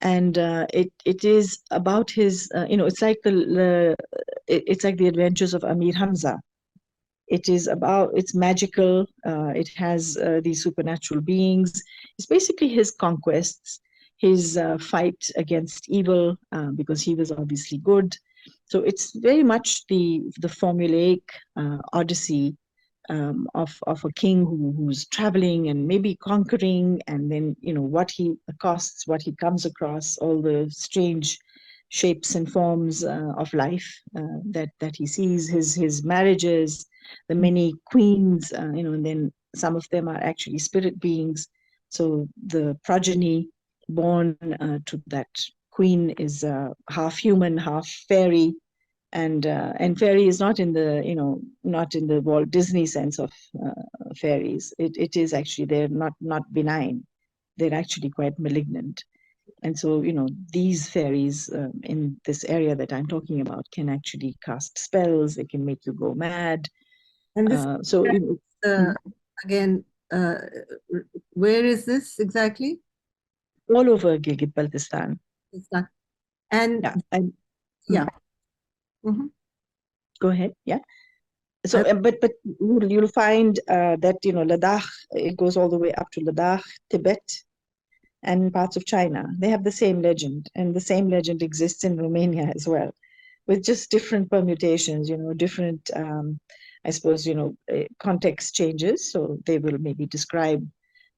And it is about his, it's like it's like the adventures of Amir Hamza. It's magical. It has these supernatural beings. It's basically his conquests, his fight against evil, because he was obviously good. So it's very much the formulaic odyssey, of a king who's traveling and maybe conquering, and then what he accosts, what he comes across, all the strange shapes and forms of life that he sees, his marriages, the many queens, and then some of them are actually spirit beings. So the progeny born to that queen is half human, half fairy, and fairy is not in the not in the Walt Disney sense of fairies. It is actually, they're not benign. They're actually quite malignant. And so, these fairies in this area that I'm talking about can actually cast spells. They can make you go mad. And this, So, uh, again, uh, where is this exactly? all over Gilgit-Baltistan. It's not, and Yeah. And, yeah. Mm-hmm. Go ahead. Yeah. So, but you'll find that, Ladakh, it goes all the way up to Ladakh, Tibet, and parts of China. They have the same legend, and the same legend exists in Romania as well, with just different permutations, different, I suppose, context changes. So they will maybe describe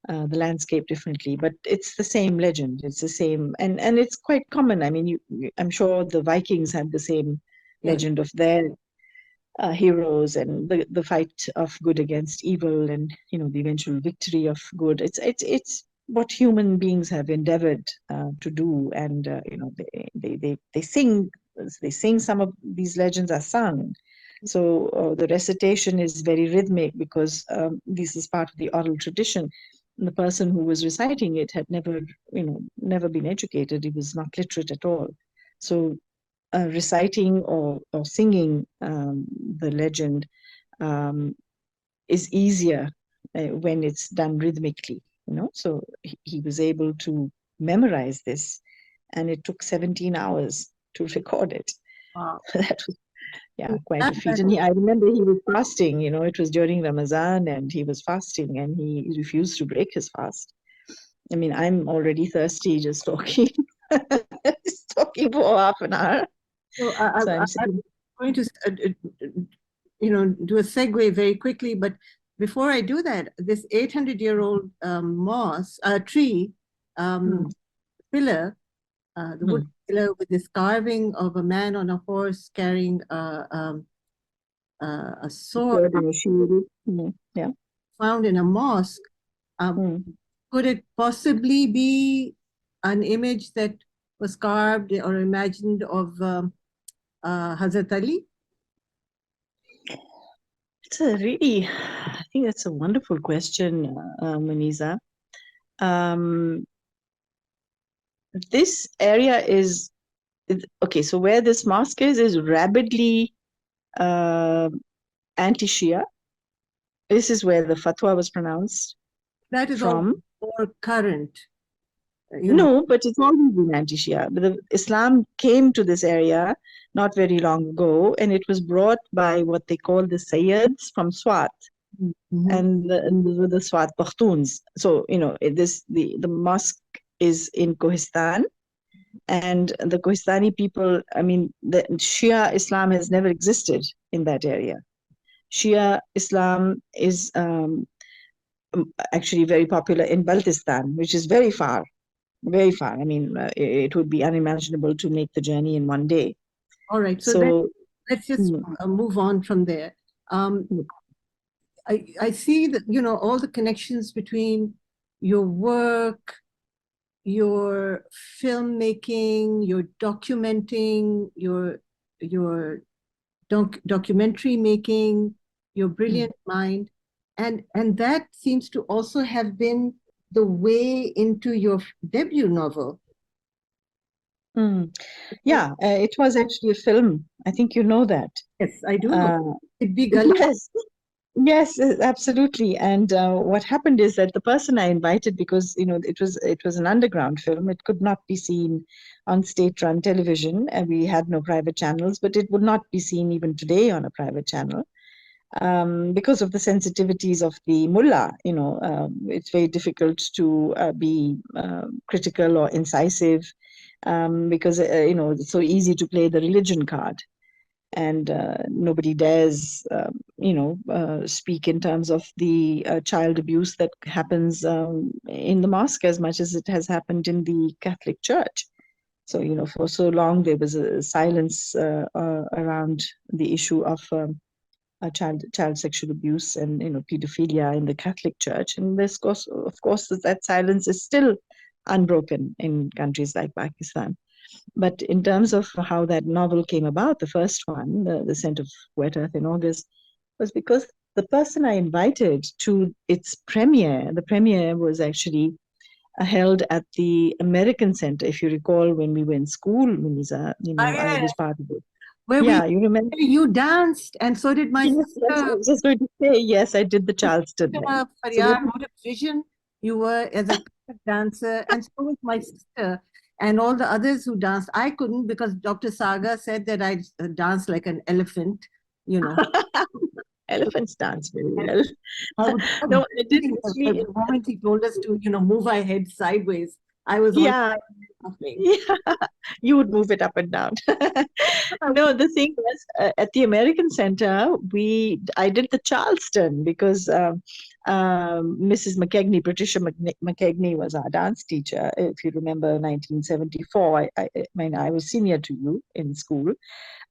the landscape differently, but it's the same legend. It's the same, and it's quite common. I mean, I'm sure the Vikings had the same legend of their heroes, and the fight of good against evil, and the eventual victory of good. It's what human beings have endeavored to do, and they sing. Some of these legends are sung, so the recitation is very rhythmic, because this is part of the oral tradition. And the person who was reciting it had never been educated. He was not literate at all. So reciting or singing the legend is easier when it's done rhythmically, So he was able to memorize this, and it took 17 hours to record it. Wow. That was, quite a feat. And I remember he was fasting, it was during Ramadan, and he was fasting, and he refused to break his fast. I mean, I'm already thirsty just talking, just talking for half an hour. So So I'm going to, do a segue very quickly. But before I do that, this 800-year-old tree, pillar, the wood pillar with this carving of a man on a horse carrying a sword, yeah, found in a mosque. Could it possibly be an image that was carved or imagined of Hazrat Ali? I think that's a wonderful question, Maniza. This area is, okay, so where this mosque is rabidly anti-Shia. This is where the fatwa was pronounced. That is all more current. No, but it's always been anti-Shia. But Islam came to this area not very long ago, and it was brought by what they call the Sayyids from Swat, and the Swat Pakhtuns. So the mosque is in Kohistan, and the Kohistani people. I mean, the Shia Islam has never existed in that area. Shia Islam is actually very popular in Baltistan, which is very far. Very far. I mean, it would be unimaginable to make the journey in one day. All right. So let's just move on from there. I see that, all the connections between your work, your filmmaking, your documenting, your documentary making, your brilliant mind, and that seems to also have been the way into your debut novel. Mm. Yeah, it was actually a film. I think you know that. Yes, I do know. Uh, It'd be Gully. yes, yes, absolutely. And what happened is that the person I invited, because it was an underground film, it could not be seen on state-run television, and we had no private channels, but it would not be seen even today on a private channel. Because of the sensitivities of the mullah, it's very difficult to be critical or incisive, because it's so easy to play the religion card, and nobody dares, speak in terms of the child abuse that happens in the mosque as much as it has happened in the Catholic Church. So, for so long there was a silence around the issue of child sexual abuse and pedophilia in the Catholic Church, and this of course that silence is still unbroken in countries like Pakistan. But in terms of how that novel came about, the first one, the Scent of Wet Earth in August, was because the person I invited to its premiere, the premiere was actually held at the American Center. If you recall, when we were in school, Maniza, Oh, I yeah. was part of it. Where Yeah, you remember? you danced, and so did my Yes, yes, I sister. was just going to say, yes, I did the Charleston then. So Faryal, what a vision you were as a perfect dancer, and so was my sister and all the others who danced. I couldn't because Dr. Saga said that I danced like an elephant, you know. elephants dance very And well. I would No, start I did dancing actually. the moment he told us to, move our head sideways. I was already Yeah, laughing. yeah, you would move it up and down. No, the thing was, at the American Center, I did the Charleston because Mrs. McKegney, Patricia McKegney, was our dance teacher. If you remember, 1974. I mean, I was senior to you in school.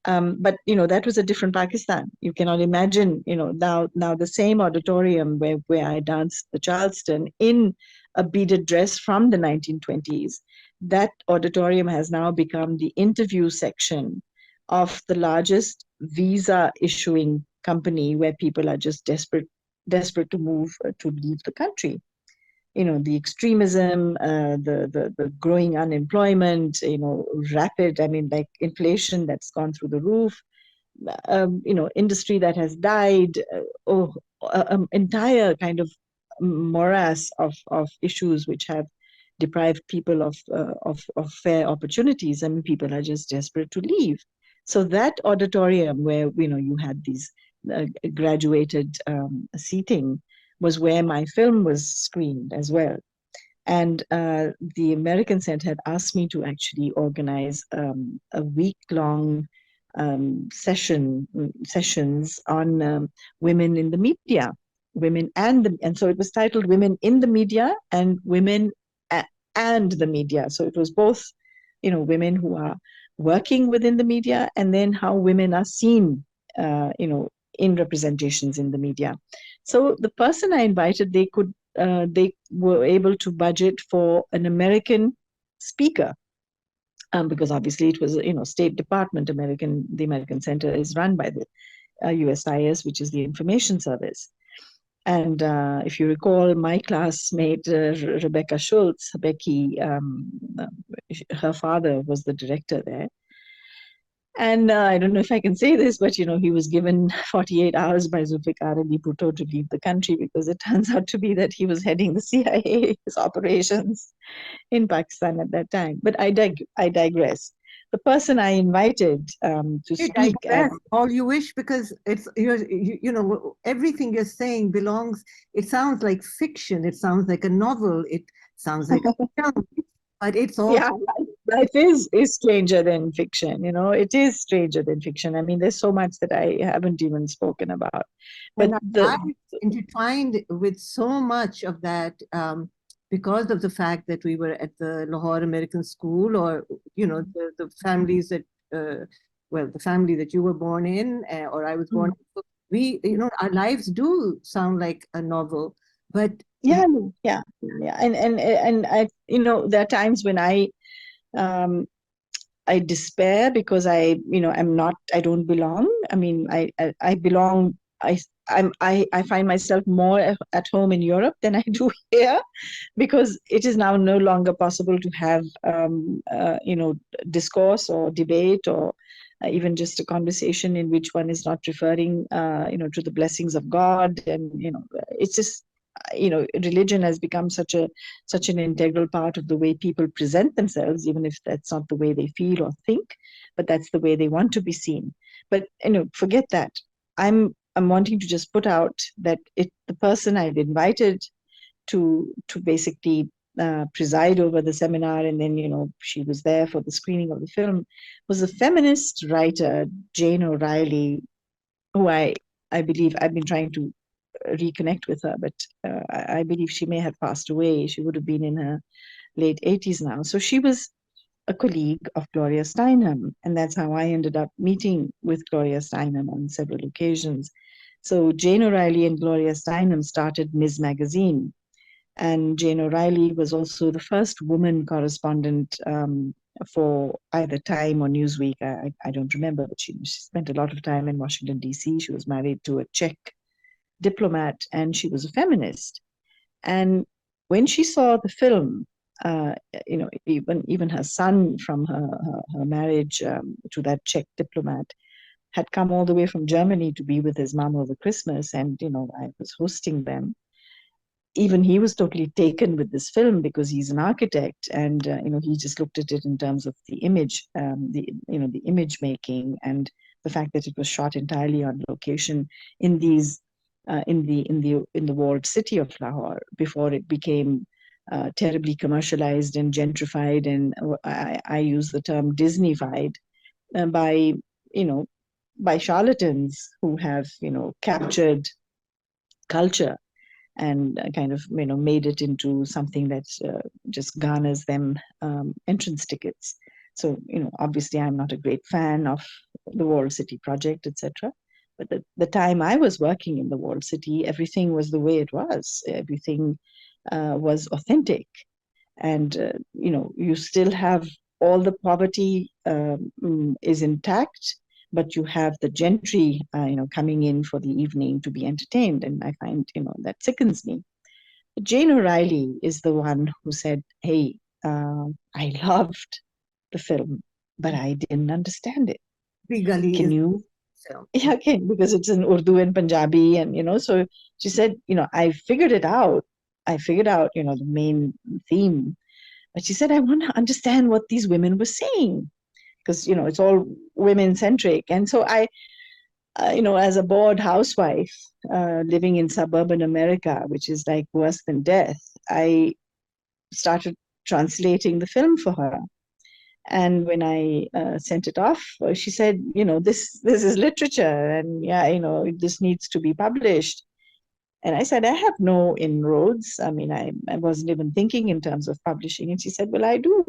But that was a different Pakistan. You cannot imagine, now the same auditorium where I danced the Charleston in a beaded dress from the 1920s. That auditorium has now become the interview section of the largest visa issuing company, where people are just desperate to move, to leave the country. The extremism, the growing unemployment, rapid, I mean, like inflation that's gone through the roof, industry that has died, entire kind of morass of issues which have deprived people of fair opportunities. I mean, people are just desperate to leave. So that auditorium where you had these graduated seating was where my film was screened as well. And the American Center had asked me to actually organize a week-long sessions on women in the media, and so it was titled "Women in the Media" and "Women and the Media." So it was both, women who are working within the media, and then how women are seen, in representations in the media. So the person I invited, they were able to budget for an American speaker, because obviously it was State Department. The American Center is run by the USIS, which is the information service. And if you recall, my classmate Rebecca Schultz, Becky, her father was the director there. And I don't know if I can say this, but he was given 48 hours by Zulfikar Ali Bhutto to leave the country, because it turns out to be that he was heading the CIA's operations in Pakistan at that time. But I digress. The person I invited to You speak at. digress all you wish, because everything you're saying belongs. It sounds like fiction. It sounds like a novel. It sounds like a film, but it's also Yeah, life is stranger than fiction. It is stranger than fiction. I mean, there's so much that I haven't even spoken about. But and I intertwined with so much of that, because of the fact that we were at the Lahore American School, or the families that, well, the family that you were born in, or I was born in. So our lives do sound like a novel, but Yeah, yeah, yeah. And I, there are times when um, I despair because I don't belong. I mean, I belong. I find myself more at home in Europe than I do here, because it is now no longer possible to have discourse or debate, or even just a conversation in which one is not referring to the blessings of God. And it's just, religion has become such an integral part of the way people present themselves, even if that's not the way they feel or think, but that's the way they want to be seen. But forget that. I'm wanting to just put out that the person I've invited to basically preside over the seminar, and then she was there for the screening of the film, was a feminist writer, Jane O'Reilly, who I believe I've been trying to reconnect with her, but I believe she may have passed away. She would have been in her late 80s now. So she was a colleague of Gloria Steinem, and that's how I ended up meeting with Gloria Steinem on several occasions. So Jane O'Reilly and Gloria Steinem started Ms. Magazine, and Jane O'Reilly was also the first woman correspondent for either Time or Newsweek. I don't remember, but she spent a lot of time in Washington, D.C. She was married to a Czech diplomat, and she was a feminist. And when she saw the film, uh, even her son from her marriage to that Czech diplomat had come all the way from Germany to be with his mom over Christmas, and I was hosting them. Even he was totally taken with this film because he's an architect, and he just looked at it in terms of the image, the image making, and the fact that it was shot entirely on location in these in the walled city of Lahore before it became terribly commercialized and gentrified, and I use the term Disneyfied by you know by charlatans who have captured culture and kind of made it into something that just garners them entrance tickets. So obviously I'm not a great fan of the walled city project, etc. But the time I was working in the walled city, everything was the way it was. Everything was authentic, and you still have all the poverty is intact, but you have the gentry coming in for the evening to be entertained, and I find that sickens me. Jane O'Reilly is the one who said, hey, I loved the film, but I didn't understand it. Gully Can is you? so. Yeah, okay, because it's in Urdu and Punjabi, and so she said, I figured it out. I figured out the main theme, but she said, I want to understand what these women were saying, because it's all women centric. And so I, as a bored housewife living in suburban America, which is like worse than death, I started translating the film for her. And when I sent it off, she said, this is literature, and yeah, this needs to be published. And I said, I have no inroads. I mean, I wasn't even thinking in terms of publishing. And she said, well, I do.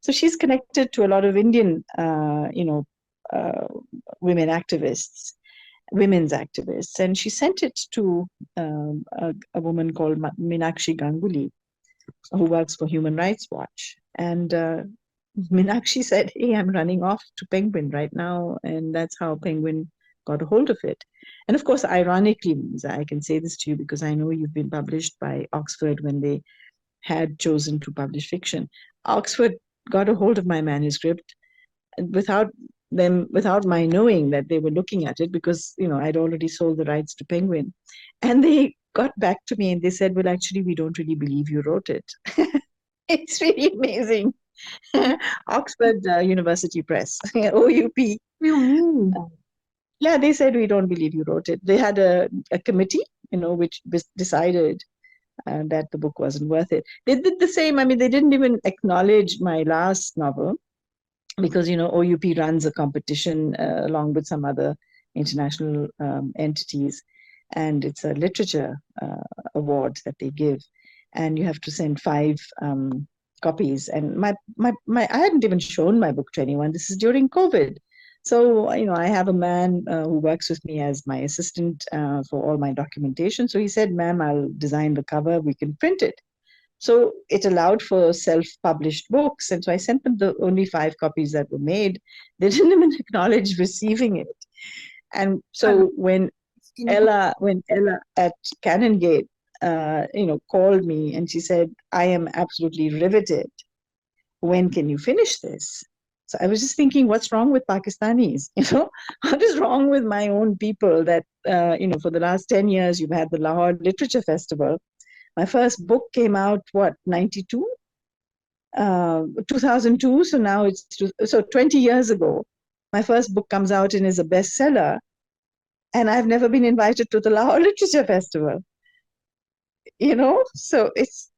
So she's connected to a lot of Indian, uh, women activists, women's activists. And she sent it to a woman called Meenakshi Ganguly, who works for Human Rights Watch. And Meenakshi said, hey, I'm running off to Penguin right now. And that's how Penguin got a hold of it. And of course, ironically, I can say this to you because I know you've been published by Oxford when they had chosen to publish fiction. Oxford got a hold of my manuscript without my knowing that they were looking at it, because I'd already sold the rights to Penguin. And they got back to me and they said, well, actually, we don't really believe you wrote it. It's really amazing. Oxford University Press, OUP. You mean? Yeah, they said, we don't believe you wrote it. They had a committee, which decided that the book wasn't worth it. They did the same. I mean, they didn't even acknowledge my last novel because, OUP runs a competition along with some other international entities. And it's a literature award that they give. And you have to send 5 copies. And I hadn't even shown my book to anyone. This is during COVID. So, I have a man who works with me as my assistant for all my documentation. So he said, ma'am, I'll design the cover, we can print it. So it allowed for self-published books. And so I sent them the only 5 copies that were made. They didn't even acknowledge receiving it. And so when Ella at Canongate, called me and she said, I am absolutely riveted. When can you finish this? So I was just thinking, what's wrong with Pakistanis? What is wrong with my own people that, for the last 10 years, you've had the Lahore Literature Festival. My first book came out, 92? 2002. So now so 20 years ago, my first book comes out and is a bestseller. And I've never been invited to the Lahore Literature Festival. So it's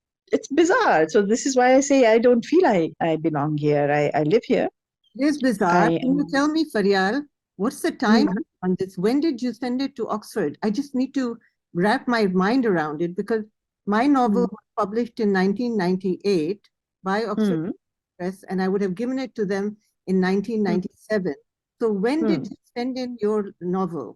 bizarre. So this is why I say I don't feel I belong here. I live here. It is bizarre. I Can you tell me, Feryal, what's the time on this? When did you send it to Oxford? I just need to wrap my mind around it because my novel was published in 1998 by Oxford Press, and I would have given it to them in 1997. So when did you send in your novel?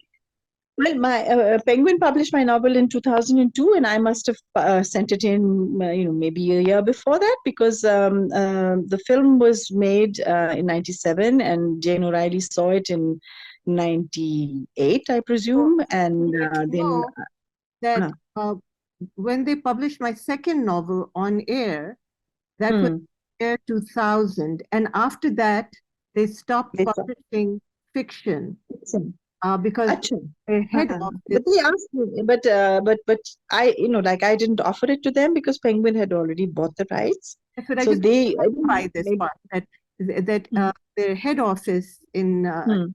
Well, my Penguin published my novel in 2002, and I must have sent it in, maybe a year before that, because the film was made in 97, and Jane O'Reilly saw it in 98, I presume, and then that when they published my second novel On Air, that was year 2000, and after that they stopped publishing fiction. Because their head office. But they asked me, but I, I didn't offer it to them because Penguin had already bought the rights. But I just clarify this part that their head office in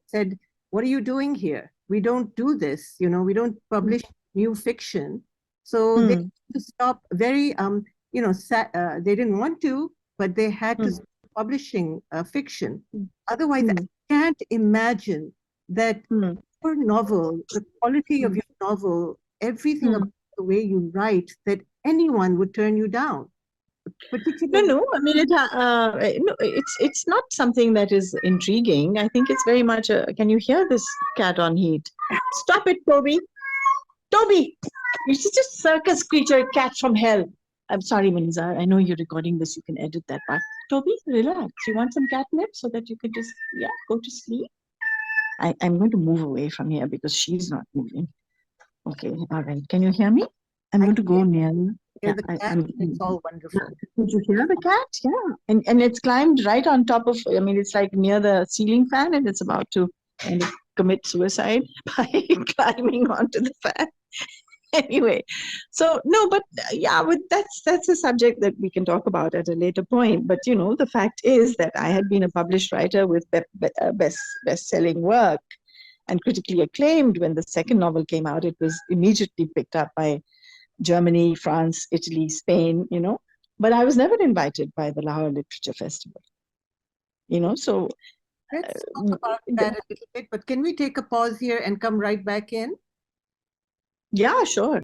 said, "What are you doing here? We don't do this. We don't publish new fiction." So they had to stop. Very they didn't want to, but they had to stop publishing fiction. Otherwise, I can't imagine that your novel, the quality of your novel, everything about the way you write, that anyone would turn you down. Particularly, no. I mean, it's not something that is intriguing. I think it's very much. Can you hear this cat on heat? Stop it, Toby! Toby, you're just a circus creature, cat from hell. I'm sorry, Maniza. I know you're recording this. You can edit that part. Toby, relax. You want some catnip so that you can just go to sleep. I'm going to move away from here because she's not moving. Okay, all right. Can you hear me? I'm going to go near you. The cat, it's all wonderful. Did you hear the cat? Yeah. And it's climbed right on top of, it's like near the ceiling fan, and it's about to kind of commit suicide by climbing onto the fan. Anyway, so no, but but that's a subject that we can talk about at a later point. But the fact is that I had been a published writer with best-selling work and critically acclaimed. When the second novel came out, it was immediately picked up by Germany, France, Italy, Spain. But I was never invited by the Lahore Literature Festival. So let's talk about that a little bit. But can we take a pause here and come right back in? Yeah, sure.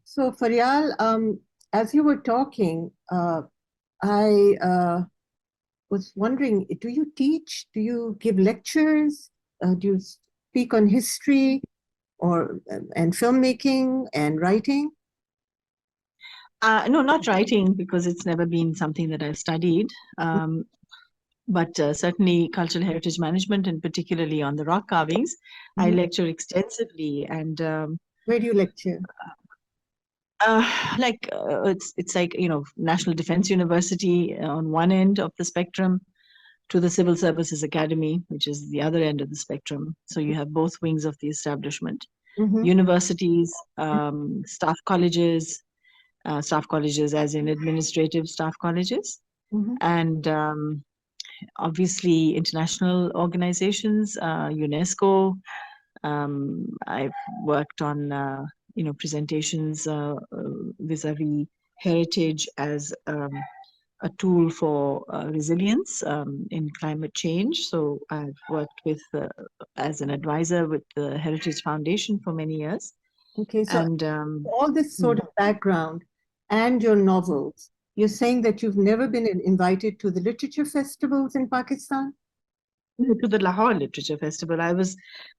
So, Feryal, as you were talking, I was wondering, do you teach? Do you give lectures? Do you speak on history and filmmaking and writing? No, not writing, because it's never been something that I've studied. But certainly cultural heritage management, and particularly on the rock carvings, I lecture extensively. And where do you lecture? It's like National Defense University on one end of the spectrum, to the Civil Services Academy, which is the other end of the spectrum. So you have both wings of the establishment. Universities, staff colleges as in administrative staff colleges, and obviously international organizations, UNESCO. I've worked on presentations vis-a-vis heritage as a tool for resilience in climate change. So I've worked with as an advisor with the Heritage Foundation for many years. Okay, so all this sort of background and your novels, You're saying that you've never been invited to the literature festivals in Pakistan? To the Lahore Literature Festival.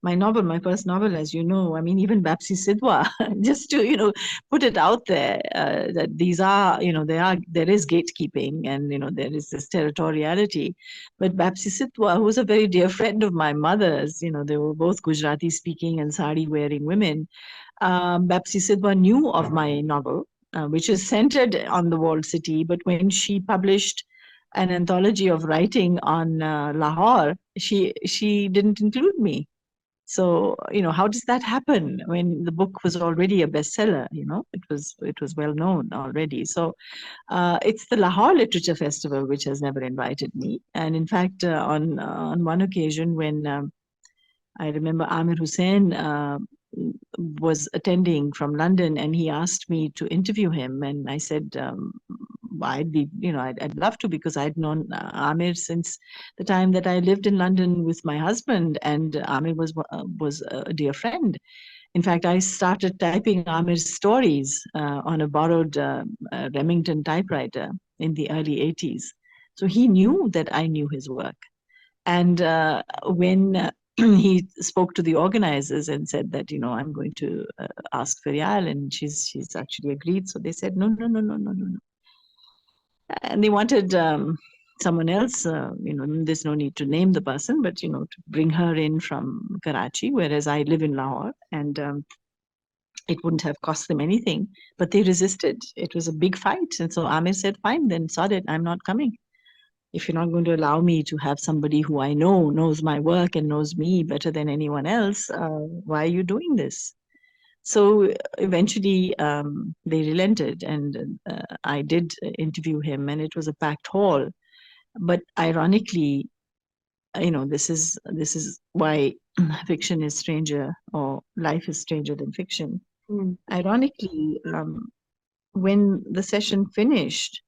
My first novel, as you know, I mean, even Bapsi Sidhwa, just to, put it out there, that these are, there is gatekeeping and, there is this territoriality. But Bapsi Sidhwa, who was a very dear friend of my mother's, they were both Gujarati speaking and sari wearing women. Bapsi Sidhwa knew of my novel, which is centered on the walled city, but when she published an anthology of writing on Lahore, she didn't include me. So how does that happen when the book was already a bestseller? It was well known already. So it's the Lahore Literature Festival which has never invited me. And in fact, on one occasion when I remember Amir Hussain was attending from London, and he asked me to interview him, and I said, I'd love to, because I'd known Amir since the time that I lived in London with my husband, and Amir was a dear friend. In fact, I started typing Amir's stories on a borrowed Remington typewriter in the early 80s. So he knew that I knew his work. And when he spoke to the organizers and said that, I'm going to ask Feryal, and she's actually agreed. So they said, no, no, no, no, no, no, no. And they wanted someone else, there's no need to name the person, but, to bring her in from Karachi, whereas I live in Lahore, and it wouldn't have cost them anything, but they resisted. It was a big fight. And so Amir said, fine, then sod it, I'm not coming. If you're not going to allow me to have somebody who I know knows my work and knows me better than anyone else, why are you doing this? So eventually they relented, and I did interview him, and it was a packed hall. But ironically, this is why fiction is stranger, or life is stranger than fiction. Ironically, when the session finished,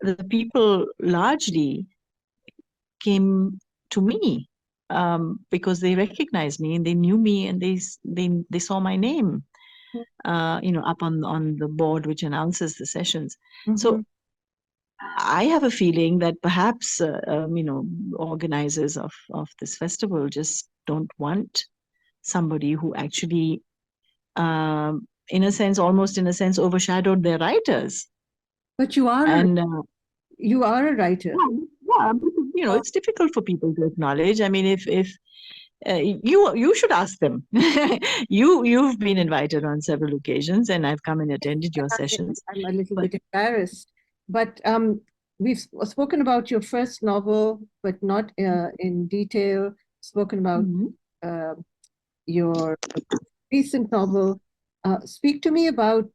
the people largely came to me because they recognized me and they knew me, and they saw my name, up on the board which announces the sessions. So I have a feeling that perhaps organizers of this festival just don't want somebody who actually, almost in a sense, overshadowed their writers. But you are And you are a writer. yeah, it's difficult for people to acknowledge. I mean, if you should ask them. You've been invited on several occasions, and I've come and attended your sessions. I'm a little bit embarrassed, but we've spoken about your first novel, but not in detail. Spoken about your recent novel. Speak to me about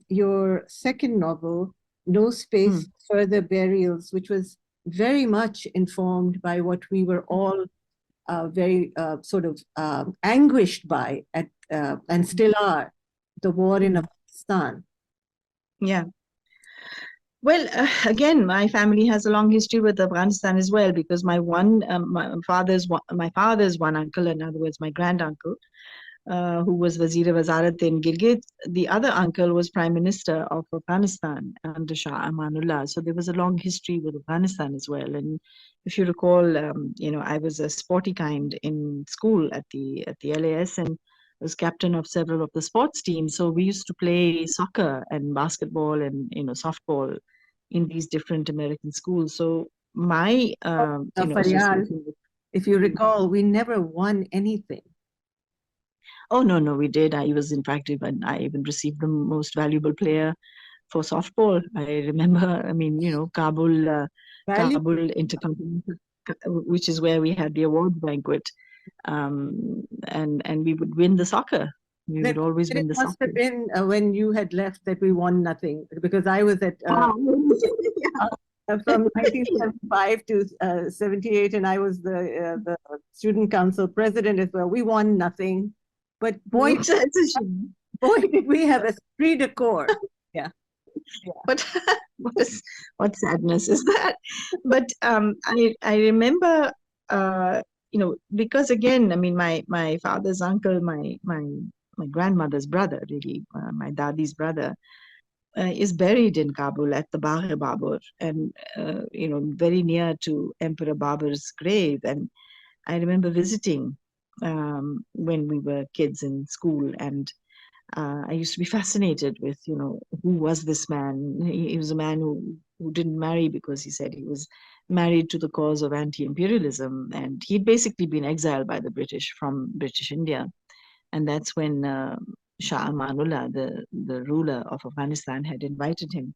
your second novel, No Space for Further Burials, which was very much informed by what we were all very sort of anguished by and still are, the war in Afghanistan. Yeah. Well, again, my family has a long history with Afghanistan as well, because my father's one uncle, in other words, my granduncle, who was Wazir-e-Wazarat in Gilgit. The other uncle was Prime Minister of Afghanistan under Shah Amanullah. So there was a long history with Afghanistan as well. And if you recall, I was a sporty kind in school at the LAS, and was captain of several of the sports teams. So we used to play soccer and basketball and softball in these different American schools. So my Faryal, if you recall, we never won anything. Oh, no, we did. I even received the most valuable player for softball. I remember, Kabul Intercontinental, which is where we had the awards banquet. And we would win the soccer. We would always win the soccer. It must have been when you had left that we won nothing, because I was at from 1975 to 78, and I was the student council president as well. We won nothing. But boy, did we have a esprit de corps. Yeah. But what sadness is that? But I remember, because again, I mean, my father's uncle, my grandmother's brother, really, my daddy's brother, is buried in Kabul at the Bagh-e-Babur, and very near to Emperor Babur's grave. And I remember visiting when we were kids in school, and I used to be fascinated with, who was this man? He was a man who didn't marry because he said he was married to the cause of anti-imperialism, and he'd basically been exiled by the British from British India. And that's when Shah Amanullah, the ruler of Afghanistan, had invited him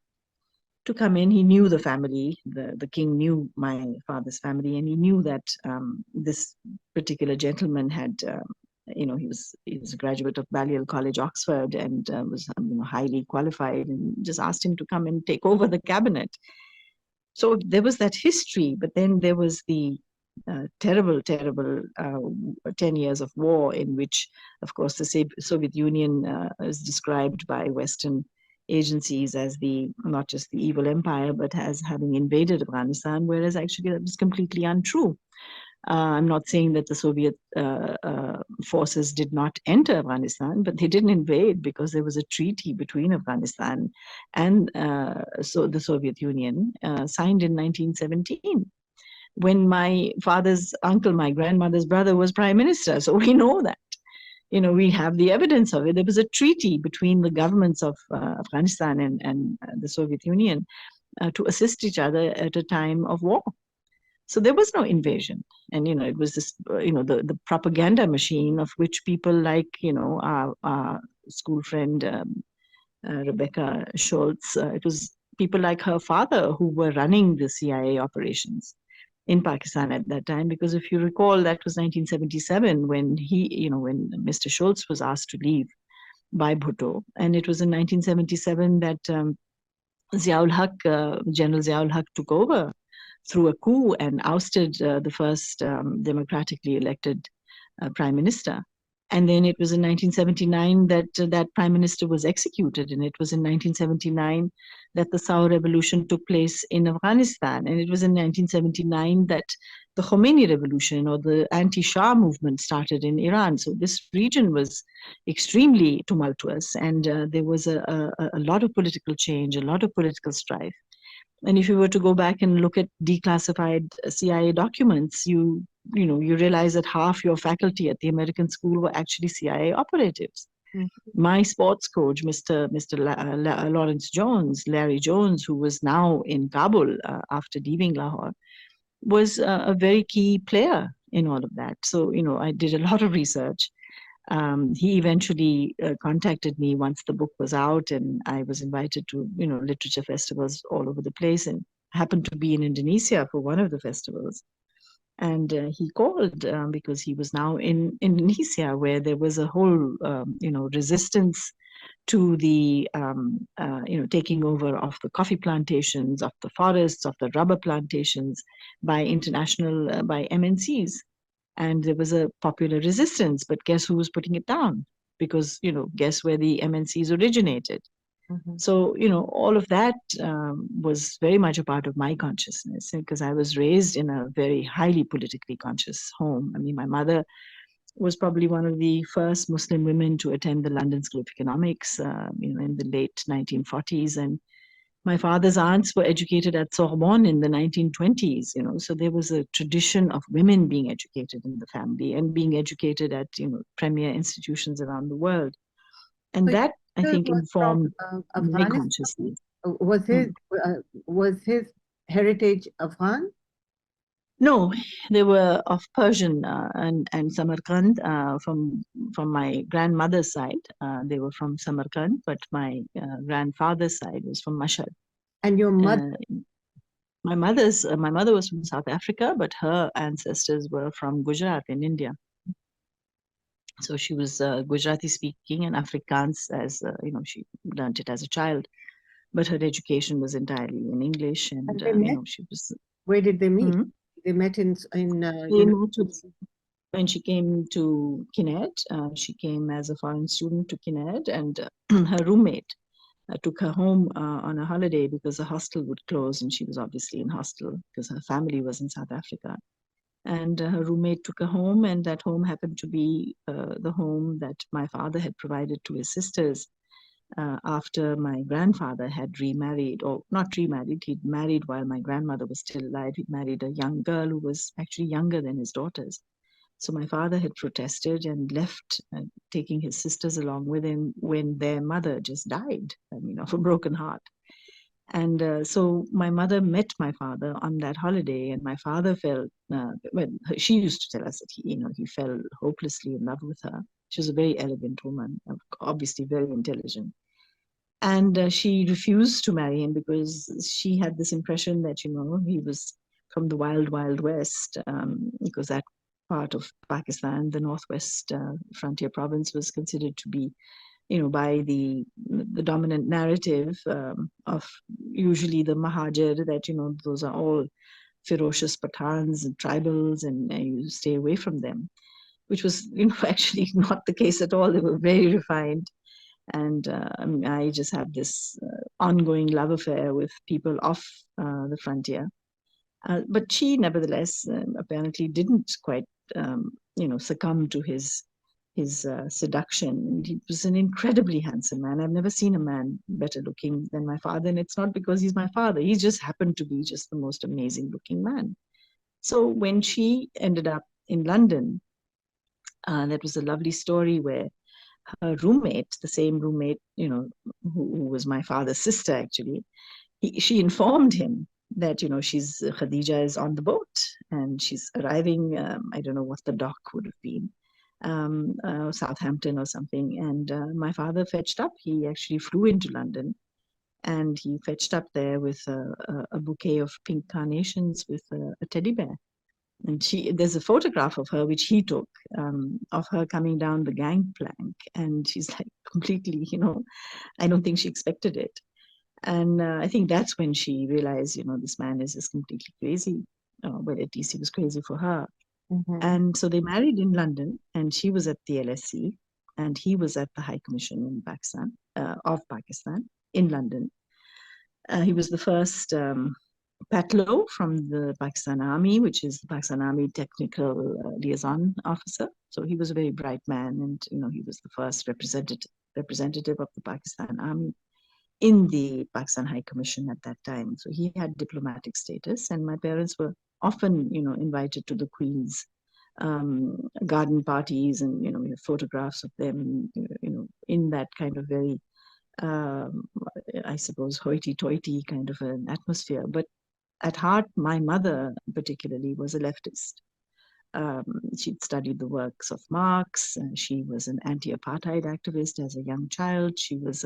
to come in. He knew the family. The king knew my father's family, and he knew that this particular gentleman had, he was a graduate of Balliol College, Oxford, and was highly qualified, and just asked him to come and take over the cabinet. So there was that history, but then there was the terrible 10 years of war, in which, of course, the Soviet Union is described by Western agencies as not just the evil empire, but as having invaded Afghanistan, whereas actually that was completely untrue. I'm not saying that the Soviet forces did not enter Afghanistan, but they didn't invade because there was a treaty between Afghanistan and so the Soviet Union signed in 1917, when my father's uncle, my grandmother's brother, was prime minister. So we know that. We have the evidence of it. There was a treaty between the governments of Afghanistan and the Soviet Union to assist each other at a time of war. So there was no invasion. And, it was this, the propaganda machine of which people like, our school friend, Rebecca Schultz, it was people like her father who were running the CIA operations in Pakistan at that time. Because if you recall, that was 1977 when when Mr. Schultz was asked to leave by Bhutto. And it was in 1977 that Ziaul Haq, General Ziaul Haq, took over through a coup and ousted the first democratically elected prime minister. And then it was in 1979 that that prime minister was executed. And it was in 1979 that the Saur revolution took place in Afghanistan. And it was in 1979 that the Khomeini revolution, or the anti-Shah movement, started in Iran. So this region was extremely tumultuous, and there was a lot of political change, a lot of political strife. And if you were to go back and look at declassified CIA documents, you realize that half your faculty at the American school were actually CIA operatives. Mm-hmm. My sports coach, Mr. Lawrence Jones, Larry Jones, who was now in Kabul after leaving Lahore, was a very key player in all of that. So, I did a lot of research. He eventually contacted me once the book was out, and I was invited to literature festivals all over the place, and happened to be in Indonesia for one of the festivals. And he called because he was now in Indonesia, where there was a whole resistance to the taking over of the coffee plantations, of the forests, of the rubber plantations by international by MNCs. And there was a popular resistance, but guess who was putting it down? Because, guess where the MNCs originated? Mm-hmm. So, all of that was very much a part of my consciousness, because I was raised in a very highly politically conscious home. I mean, my mother was probably one of the first Muslim women to attend the London School of Economics, in the late 1940s. And my father's aunts were educated at Sorbonne in the 1920s, so there was a tradition of women being educated in the family and being educated at, premier institutions around the world. And so that, I think, informed my consciousness. Was his heritage Afghan? No, they were of Persian and Samarkand from my grandmother's side. They were from Samarkand, but my grandfather's side was from Mashhad. And your mother? My mother was from South Africa, but her ancestors were from Gujarat in India. So she was Gujarati speaking and Afrikaans, as she learned it as a child. But her education was entirely in English, and she was. Where did they meet? Mm-hmm. They met in when she came to Kinnaird. She came as a foreign student to Kinnaird, and her roommate took her home on a holiday because the hostel would close, and she was obviously in hostel because her family was in South Africa. And her roommate took her home, and that home happened to be the home that my father had provided to his sisters after my grandfather had remarried, or not remarried, he'd married while my grandmother was still alive. He'd married a young girl who was actually younger than his daughters. So my father had protested and left, taking his sisters along with him when their mother just died, of a broken heart. And so my mother met my father on that holiday, and my father felt, she used to tell us that he fell hopelessly in love with her. She was a very elegant woman, obviously very intelligent. And she refused to marry him because she had this impression that, he was from the wild, wild west, because that part of Pakistan, the northwest frontier province, was considered to be, by the dominant narrative of usually the Mahajir, that, those are all ferocious Pathans and tribals, and you stay away from them, which was, actually not the case at all. They were very refined. And I just had this ongoing love affair with people off the frontier. But she, nevertheless, apparently didn't quite, succumb to his seduction. And he was an incredibly handsome man. I've never seen a man better looking than my father. And it's not because he's my father. He just happened to be just the most amazing looking man. So when she ended up in London, that was a lovely story where her roommate, the same roommate, who was my father's sister, actually, she informed him that, Khadija is on the boat and she's arriving. I don't know what the dock would have been, Southampton or something. And my father fetched up. He actually flew into London, and he fetched up there with a bouquet of pink carnations with a teddy bear. And there's a photograph of her which he took, of her coming down the gangplank, and she's like completely, I don't think she expected it. And I think that's when she realized, this man is just completely crazy. Well, at least he was crazy for her. Mm-hmm. And so they married in London, and she was at the LSE, and he was at the High Commission in Pakistan, of Pakistan, in London. He was the first Patlo from the Pakistan Army, which is the Pakistan Army Technical Liaison Officer. So he was a very bright man, and he was the first representative of the Pakistan Army in the Pakistan High Commission at that time. So he had diplomatic status, and my parents were often, invited to the Queen's garden parties, and we have photographs of them, in that kind of very, I suppose, hoity-toity kind of an atmosphere. But at heart, my mother particularly was a leftist. She'd studied the works of Marx. She was an anti-apartheid activist as a young child. She was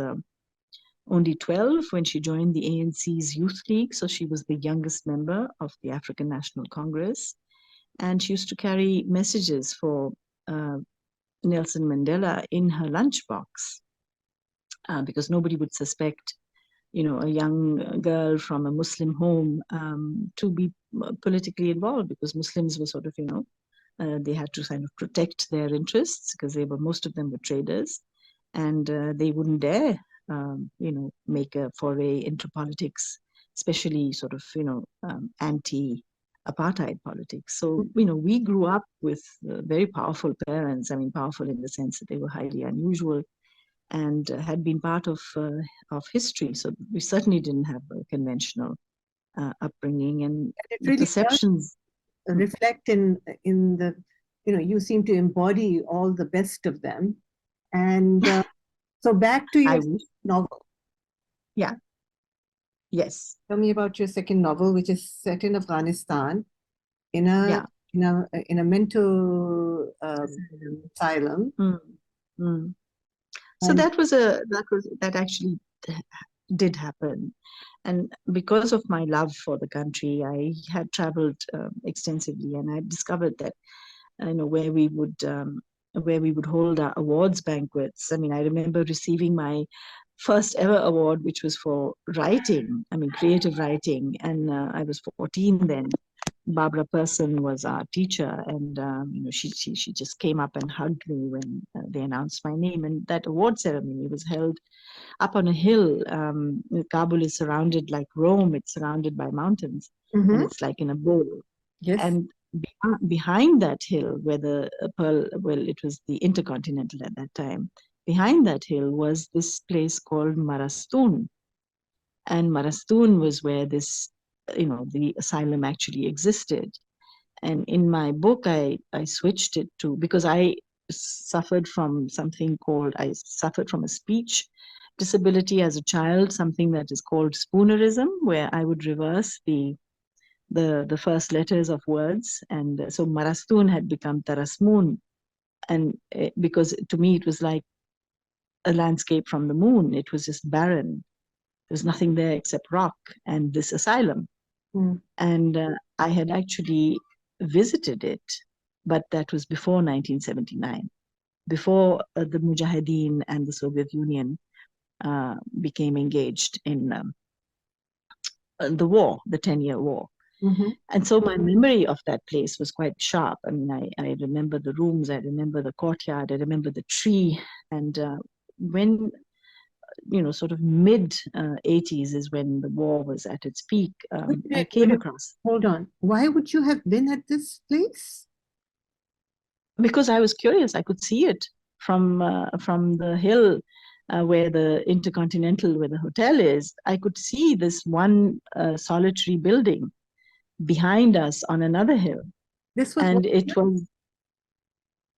only 12 when she joined the ANC's Youth League, so she was the youngest member of the African National Congress. And she used to carry messages for Nelson Mandela in her lunchbox, because nobody would suspect, a young girl from a Muslim home to be politically involved, because Muslims were sort of, they had to kind of protect their interests because most of them were traders, and they wouldn't dare, make a foray into politics, especially sort of, anti-apartheid politics. So, we grew up with very powerful parents. I mean, powerful in the sense that they were highly unusual and had been part of history. So we certainly didn't have a conventional upbringing, and It the really perceptions reflect in the, you seem to embody all the best of them. And so back to your novel. Yeah. Yes. Tell me about your second novel, which is set in Afghanistan, in a mental asylum. So that actually did happen. And because of my love for the country, I had traveled extensively, and I discovered that, where we would hold our awards banquets. I mean, I remember receiving my first ever award, which was for writing. I mean, creative writing. And I was 14 then. Barbara Person was our teacher, and she just came up and hugged me when they announced my name. And that award ceremony was held up on a hill. Kabul is surrounded, like Rome, it's surrounded by mountains, and it's like in a bowl. Yes. And behind that hill, where it was the Intercontinental at that time, behind that hill was this place called Marastun. And Marastun was where this, the asylum actually existed. And in my book, I switched it to, because I suffered from I suffered from a speech disability as a child, something that is called spoonerism, where I would reverse the first letters of words. And so Marastun had become Tarasmun. And because to me, it was like a landscape from the moon. It was just barren. There was nothing there except rock and this asylum. Mm. And I had actually visited it, but that was before 1979, before the Mujahideen and the Soviet Union became engaged in the war, the 10-year war. Mm-hmm. And so my memory of that place was quite sharp. I mean, I remember the rooms, I remember the courtyard, I remember the tree. And when, sort of mid 80s is when the war was at its peak, I came across. Hold on. Why would you have been at this place? Because I was curious. I could see it from the hill where the Intercontinental, where the hotel is. I could see this one solitary building behind us on another hill, This was and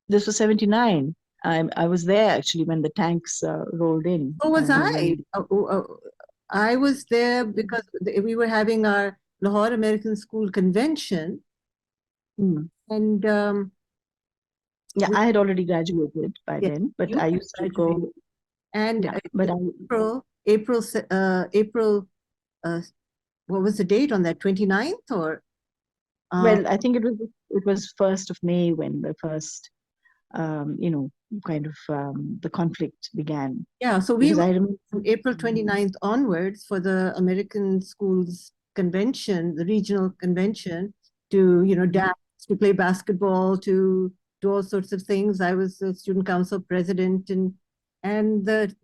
this was 79. I was there actually when the tanks rolled in. so was And when I. I was there because we were having our Lahore American School convention, and yeah, I had already graduated by yes, then, but you I had used to graduated. go. And Yeah, but April, what was the date on that? 29th or? well, I think it was 1st of May when the first kind of the conflict began. Yeah, so we Because were I remember. from April 29th onwards for the American Schools Convention, the regional convention, to, dance, to play basketball, to do all sorts of things. I was the student council president, and the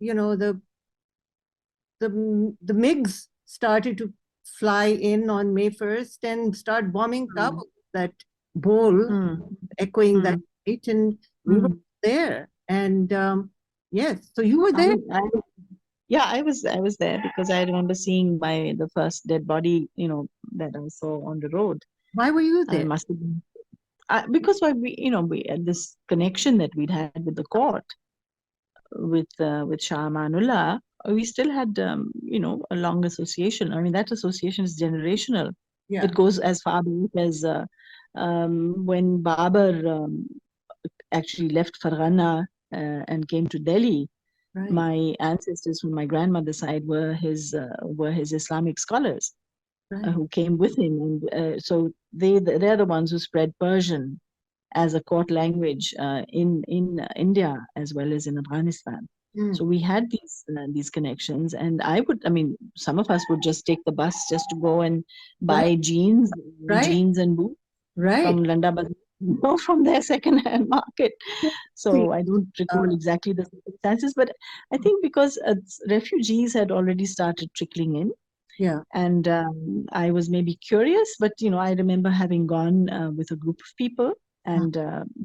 MiGs started to fly in on May 1st and start bombing Kabul, that bowl, echoing that date, and we were there. And yes, so you were there. Yeah, I was there because I remember seeing the first dead body, that I saw on the road. Why were you I there? must have been because we had this connection that we'd had with the court, with Shah Amanullah. We still had a long association. I mean, that association is generational. Yeah, It goes as far back as when Babar actually left Farghana and came to Delhi. right, My ancestors from my grandmother's side were his Islamic scholars right. who came with him, and so they're the ones who spread Persian as a court language in India as well as in Afghanistan. Mm. So we had these connections, and I mean, some of us would just take the bus just to go and Right, buy jeans, right, and boots right. from Landa Bazaar, from their second-hand market. See, So I don't recall exactly the circumstances, but I think because refugees had already started trickling in, yeah. and I was maybe curious, but I remember having gone with a group of people, and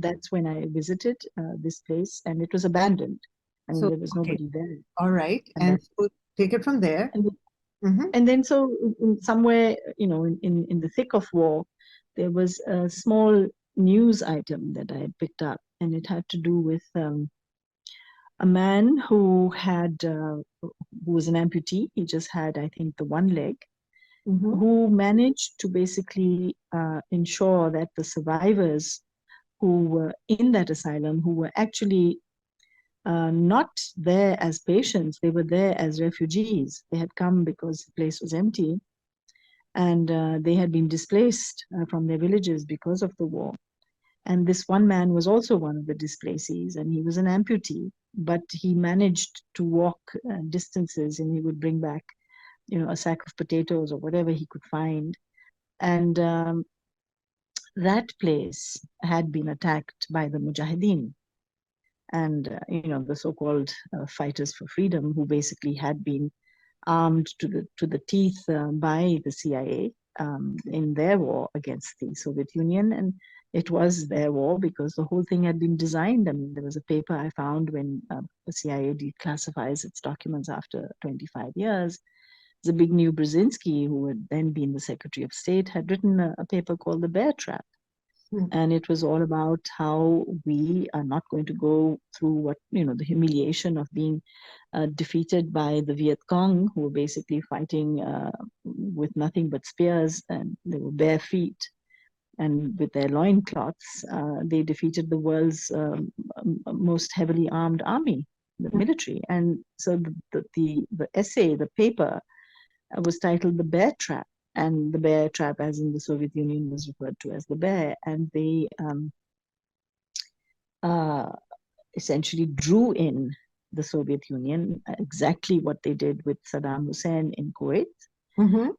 that's when I visited this place, and it was abandoned. I mean, So, there was okay, nobody there, all right. and And so take it from there. and, Mm-hmm. and then so somewhere, in the thick of war, there was a small news item that I had picked up, and it had to do with a man who was an amputee. He just had, I think, the one leg, Mm-hmm. who managed to basically ensure that the survivors who were in that asylum, who were actually not there as patients, they were there as refugees. They had come because the place was empty, and they had been displaced from their villages because of the war. And this one man was also one of the displacees, and he was an amputee, but he managed to walk distances, and he would bring back, a sack of potatoes or whatever he could find. And that place had been attacked by the Mujahideen, and the so-called fighters for freedom, who basically had been armed to the teeth by the CIA in their war against the Soviet Union. And it was their war because the whole thing had been designed. I mean, there was a paper I found when the CIA declassifies its documents after 25 years. Zbigniew Brzezinski, who had then been the Secretary of State, had written a paper called The Bear Trap. And it was all about how we are not going to go through what, the humiliation of being defeated by the Viet Cong, who were basically fighting with nothing but spears, and they were bare feet. And with their loincloths, they defeated the world's most heavily armed army, the military. And so the essay, the paper, was titled The Bear Trap. And the bear trap, as in the Soviet Union, was referred to as the bear. And they essentially drew in the Soviet Union, exactly what they did with Saddam Hussein in Kuwait.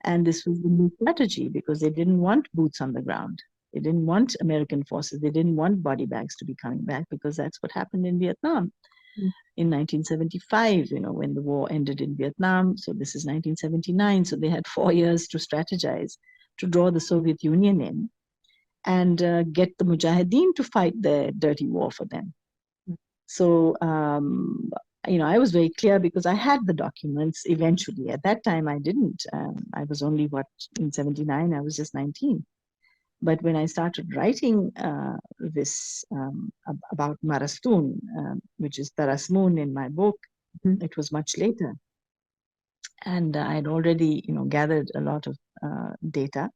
And this was the new strategy because they didn't want boots on the ground. They didn't want American forces. They didn't want body bags to be coming back because that's what happened in Vietnam. In 1975, when the war ended in Vietnam. So this is 1979. So they had 4 years to strategize, to draw the Soviet Union in and get the Mujahideen to fight their dirty war for them. So, I was very clear because I had the documents eventually. At that time, I didn't. I was only, in 79, I was just 19. But when I started writing this about Marastun, which is Tarasmun in my book, it was much later. And I had already, gathered a lot of data.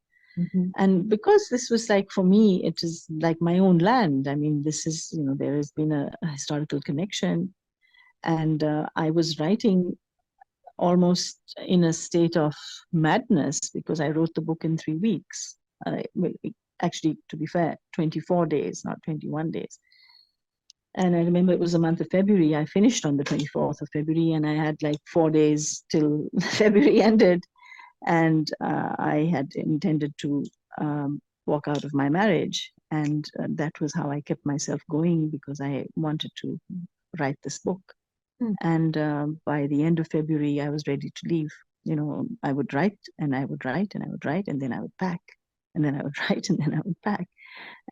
And because this was like, for me, it is like my own land. I mean, this is, there has been a historical connection. And I was writing almost in a state of madness because I wrote the book in 3 weeks. Actually, to be fair, 24 days, not 21 days. And I remember it was the month of February. I finished on the 24th of February, and I had like 4 days till February ended. And I had intended to walk out of my marriage. And that was how I kept myself going because I wanted to write this book. And by the end of February, I was ready to leave. I would write and I would write and I would write and then I would pack. And then I would write and then I would pack.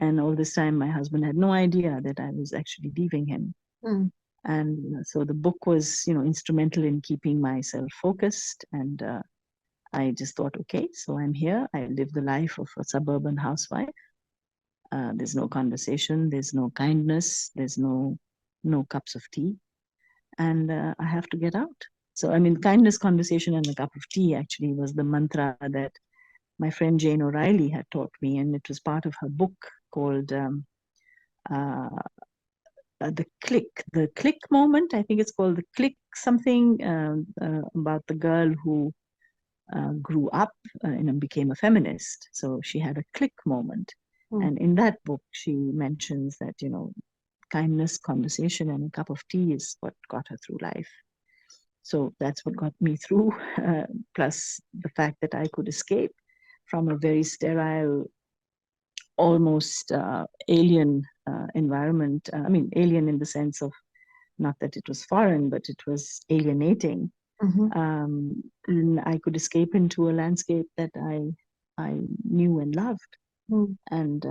And all this time, my husband had no idea that I was actually leaving him. And so the book was, instrumental in keeping myself focused. And I just thought, okay, so I'm here. I live the life of a suburban housewife. There's no conversation. There's no kindness. There's no cups of tea. And I have to get out. So, I mean, kindness, conversation, and a cup of tea actually was the mantra that my friend Jane O'Reilly had taught me. And it was part of her book called The Click Moment. I think it's called The Click something, about the girl who grew up and became a feminist. So she had a click moment. And in that book, she mentions that, kindness, conversation, and a cup of tea is what got her through life. So that's what got me through, plus the fact that I could escape from a very sterile, almost alien environment. I mean, alien in the sense of not that it was foreign, but it was alienating. And I could escape into a landscape that I knew and loved. And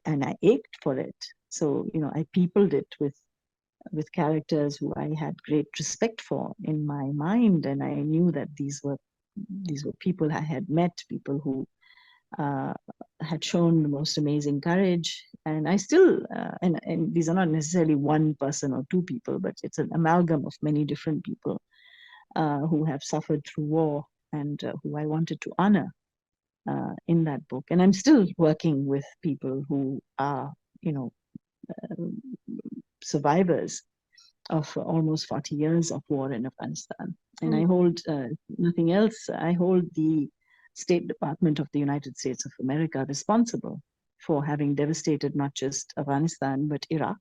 and I ached for it. So I peopled it with characters who I had great respect for in my mind, and I knew that these were people I had met, people who had shown the most amazing courage. And I still and these are not necessarily one person or two people, but it's an amalgam of many different people who have suffered through war and who I wanted to honor in that book. And I'm still working with people who are, survivors of almost 40 years of war in Afghanistan. And I hold nothing else. I hold the State Department of the United States of America responsible for having devastated not just Afghanistan, but Iraq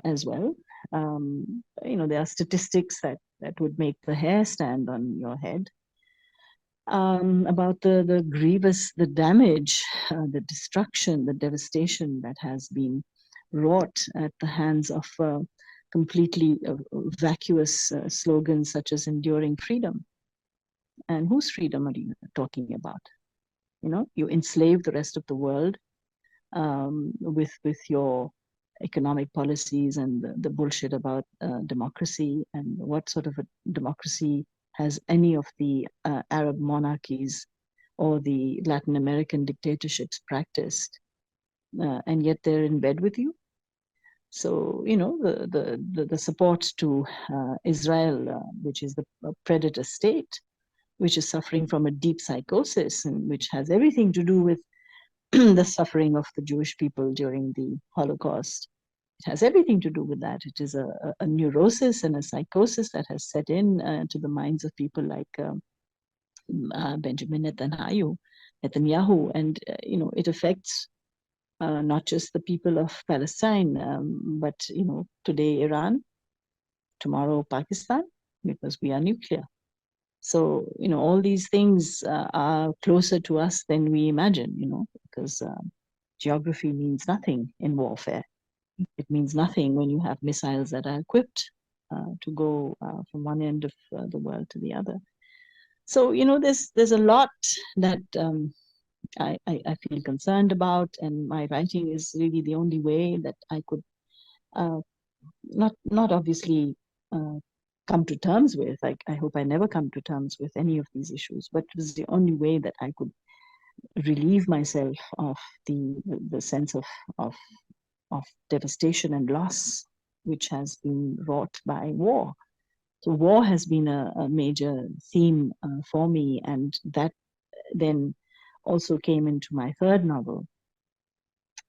as well. There are statistics that would make the hair stand on your head. About the grievous, the damage, the destruction, the devastation that has been wrought at the hands of completely vacuous slogans such as enduring freedom. And whose freedom are you talking about? You enslave the rest of the world with your economic policies and the bullshit about democracy. And what sort of a democracy has any of the Arab monarchies or the Latin American dictatorships practiced? And yet they're in bed with you. So, the support to Israel, which is the predator state, which is suffering from a deep psychosis and which has everything to do with the suffering of the Jewish people during the Holocaust. It has everything to do with that. It is a neurosis and a psychosis that has set in to the minds of people like Benjamin Netanyahu, and it affects not just the people of Palestine, but today Iran, tomorrow Pakistan, because we are nuclear. So all these things are closer to us than we imagine. Because geography means nothing in warfare. It means nothing when you have missiles that are equipped to go from one end of the world to the other. So there's a lot that I feel concerned about, and my writing is really the only way that I could not obviously come to terms with. I hope I never come to terms with any of these issues, but it was the only way that I could relieve myself of the sense of devastation and loss which has been wrought by war. So war has been a major theme for me, and that then also came into my third novel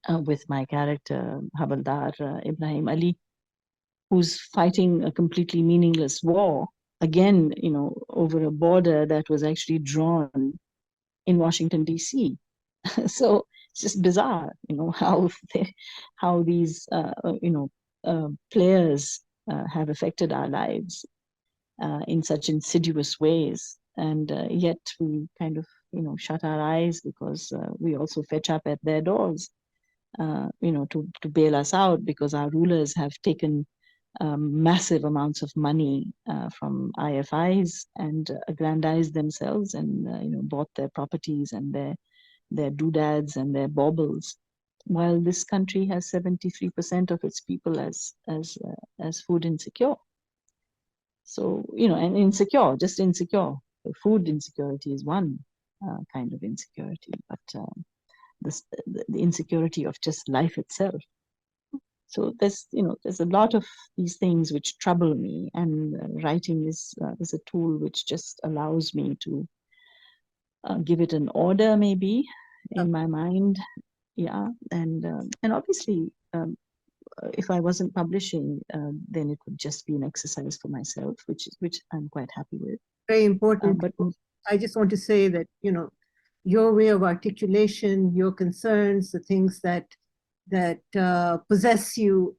with my character Havaldar Ibrahim Ali, who's fighting a completely meaningless war, again, over a border that was actually drawn in Washington, D.C. So it's just bizarre, how these, players have affected our lives in such insidious ways. And yet we kind of, shut our eyes because we also fetch up at their doors, to bail us out, because our rulers have taken massive amounts of money from IFIs and aggrandized themselves and bought their properties and their doodads and their baubles, while this country has 73% of its people as food insecure. So and insecure, just insecure. Food insecurity is one kind of insecurity, but the insecurity of just life itself. So there's a lot of these things which trouble me, and writing is a tool which just allows me to give it an order, maybe, in my mind. Yeah, and obviously, if I wasn't publishing, then it would just be an exercise for myself, which I'm quite happy with. Very important. But I just want to say that your way of articulation, your concerns, the things that possess you,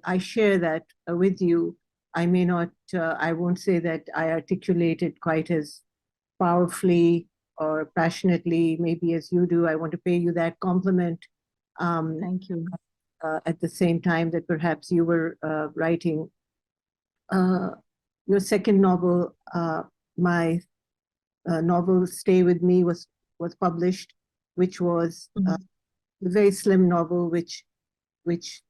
I share that with you. I may not, I won't say that I articulate it quite as powerfully or passionately, maybe as you do. I want to pay you that compliment. Thank you. At the same time that perhaps you were writing your second novel, my novel "Stay with Me" was published, which was a very slim novel, which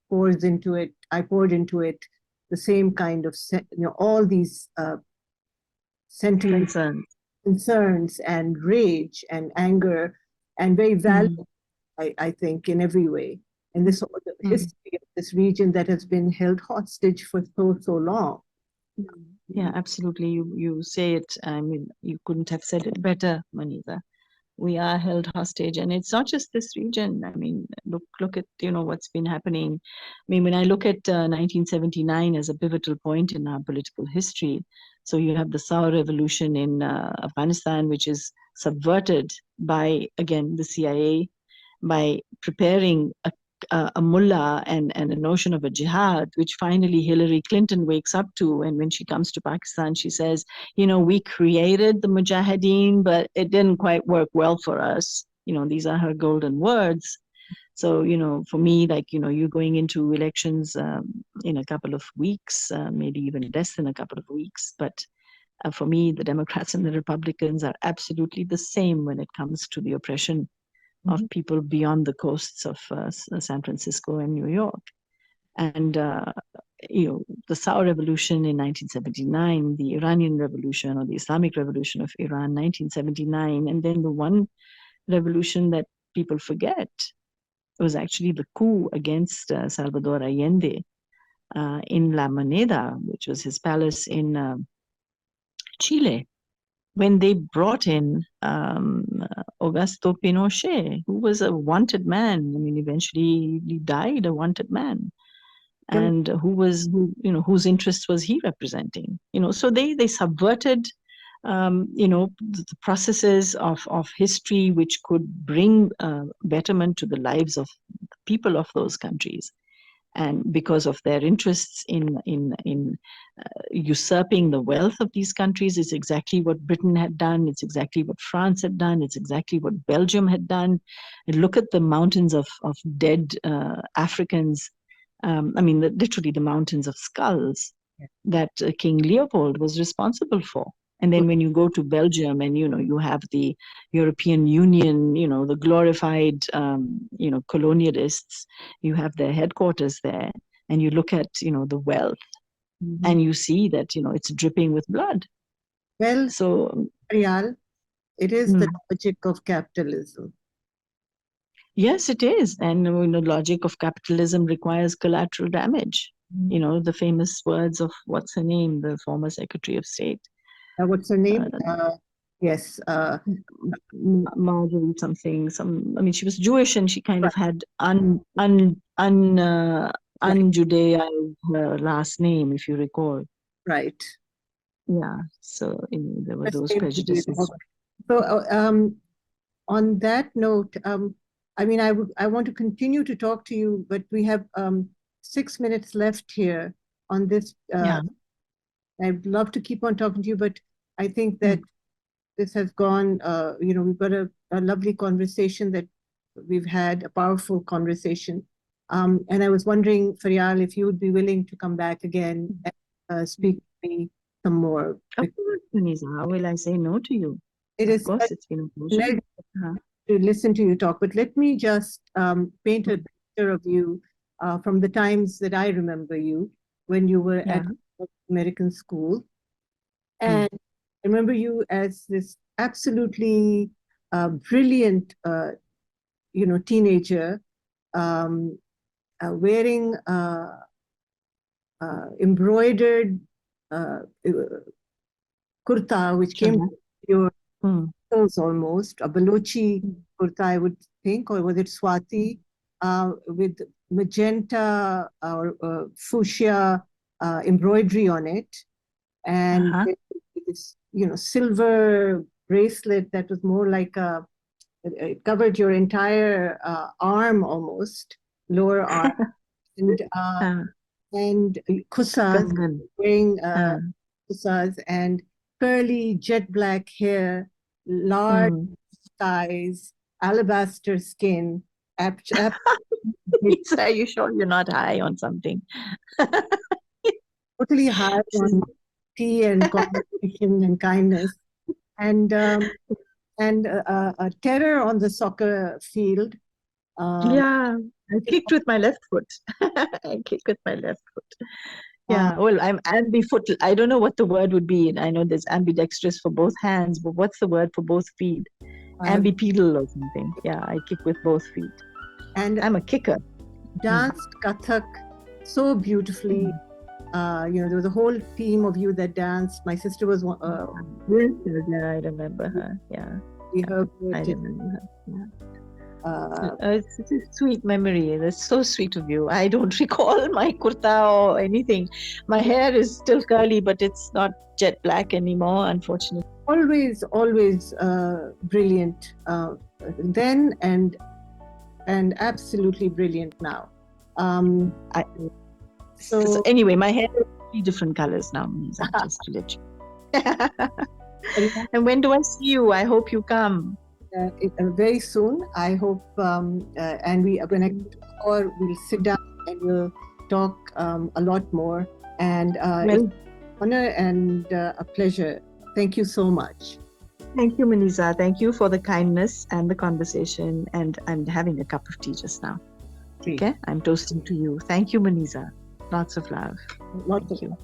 pours into it. I poured into it the same kind of all these sentiments, concerns, and rage and anger, and very valuable, I think, in every way. And this history of this region that has been held hostage for so long. Yeah, absolutely. You say it. I mean, you couldn't have said it better, Maniza. We are held hostage, and it's not just this region. I mean, look at what's been happening. I mean, when I look at 1979 as a pivotal point in our political history, so you have the Saur revolution in Afghanistan, which is subverted by, again, the CIA, by preparing a mullah and a notion of a jihad, which finally Hillary Clinton wakes up to. And when she comes to Pakistan, she says, we created the mujahideen, but it didn't quite work well for us. These are her golden words. So, for me, you're going into elections in a couple of weeks, maybe even less than a couple of weeks, but For me, the Democrats and the Republicans are absolutely the same when it comes to the oppression of people beyond the coasts of San Francisco and New York. And the Saur Revolution in 1979, the Iranian Revolution or the Islamic Revolution of Iran, 1979, and then the one revolution that people forget was actually the coup against Salvador Allende in La Moneda, which was his palace in Chile, when they brought in Augusto Pinochet, who was a wanted man. I mean, eventually he died a wanted man. And whose interest was he representing? So they subverted, the processes of history which could bring betterment to the lives of the people of those countries. And because of their interests in usurping the wealth of these countries, is exactly what Britain had done. It's exactly what France had done. It's exactly what Belgium had done. And look at the mountains of dead Africans. Literally the mountains of skulls that King Leopold was responsible for. And then when you go to Belgium and, you have the European Union, the glorified, colonialists, you have their headquarters there, and you look at, the wealth, and you see that, it's dripping with blood. Well, so Feryal, it is the logic of capitalism. Yes, it is. And logic of capitalism requires collateral damage. The famous words of what's her name, the former Secretary of State. What's her name? Yes. Marjorie something. She was Jewish and she kind of had un-Judaized her last name, if you recall. Right. Yeah. So there were those prejudices. So on that note, I want to continue to talk to you, but we have 6 minutes left here on this. I'd love to keep on talking to you, but I think that this has gone, we've got a lovely conversation that we've had, a powerful conversation. And I was wondering, Feryal, if you would be willing to come back again and speak to me some more. Of course, Maniza. How will I say no to you? Of course, it's been a pleasure to listen to you talk, but let me just paint a picture of you from the times that I remember you when you were at American school. And I remember you as this absolutely brilliant, teenager, wearing embroidered kurta, which came to your toes almost, a Balochi kurta, I would think, or was it Swati, with magenta or fuchsia embroidery on it, and this, silver bracelet that was more like it covered your entire arm almost, lower arm, and kusas, wearing kusas, and curly jet black hair, large thighs, alabaster skin. Lisa, are you sure you're not high on something? Totally high on tea and conversation and kindness, and a terror on the soccer field. I kicked with my left foot. I kick with my left foot. Well, I'm ambifoot. I don't know what the word would be. I know there's ambidextrous for both hands, but what's the word for both feet? Ambipedal or something. Yeah, I kick with both feet. And I'm a kicker. Danced Kathak so beautifully. There was a whole team of you that danced. My sister was one. I remember her. Yeah. I remember her. Yeah. It's a sweet memory. That's so sweet of you. I don't recall my kurta or anything. My hair is still curly, but it's not jet black anymore, unfortunately. Always brilliant then and absolutely brilliant now. So anyway, my hair is 3 different colors now, just to let you. And when do I see you? I hope you come. Very soon, I hope, and when I go to Lahore, we'll sit down and we'll talk a lot more. And it's an honor and a pleasure Thank you so much. Thank you, Maniza. Thank you for the kindness and the conversation and having a cup of tea just now. Tea. Okay, I'm toasting to you. Thank you, Maniza. Lots of love. Lots Thank of you.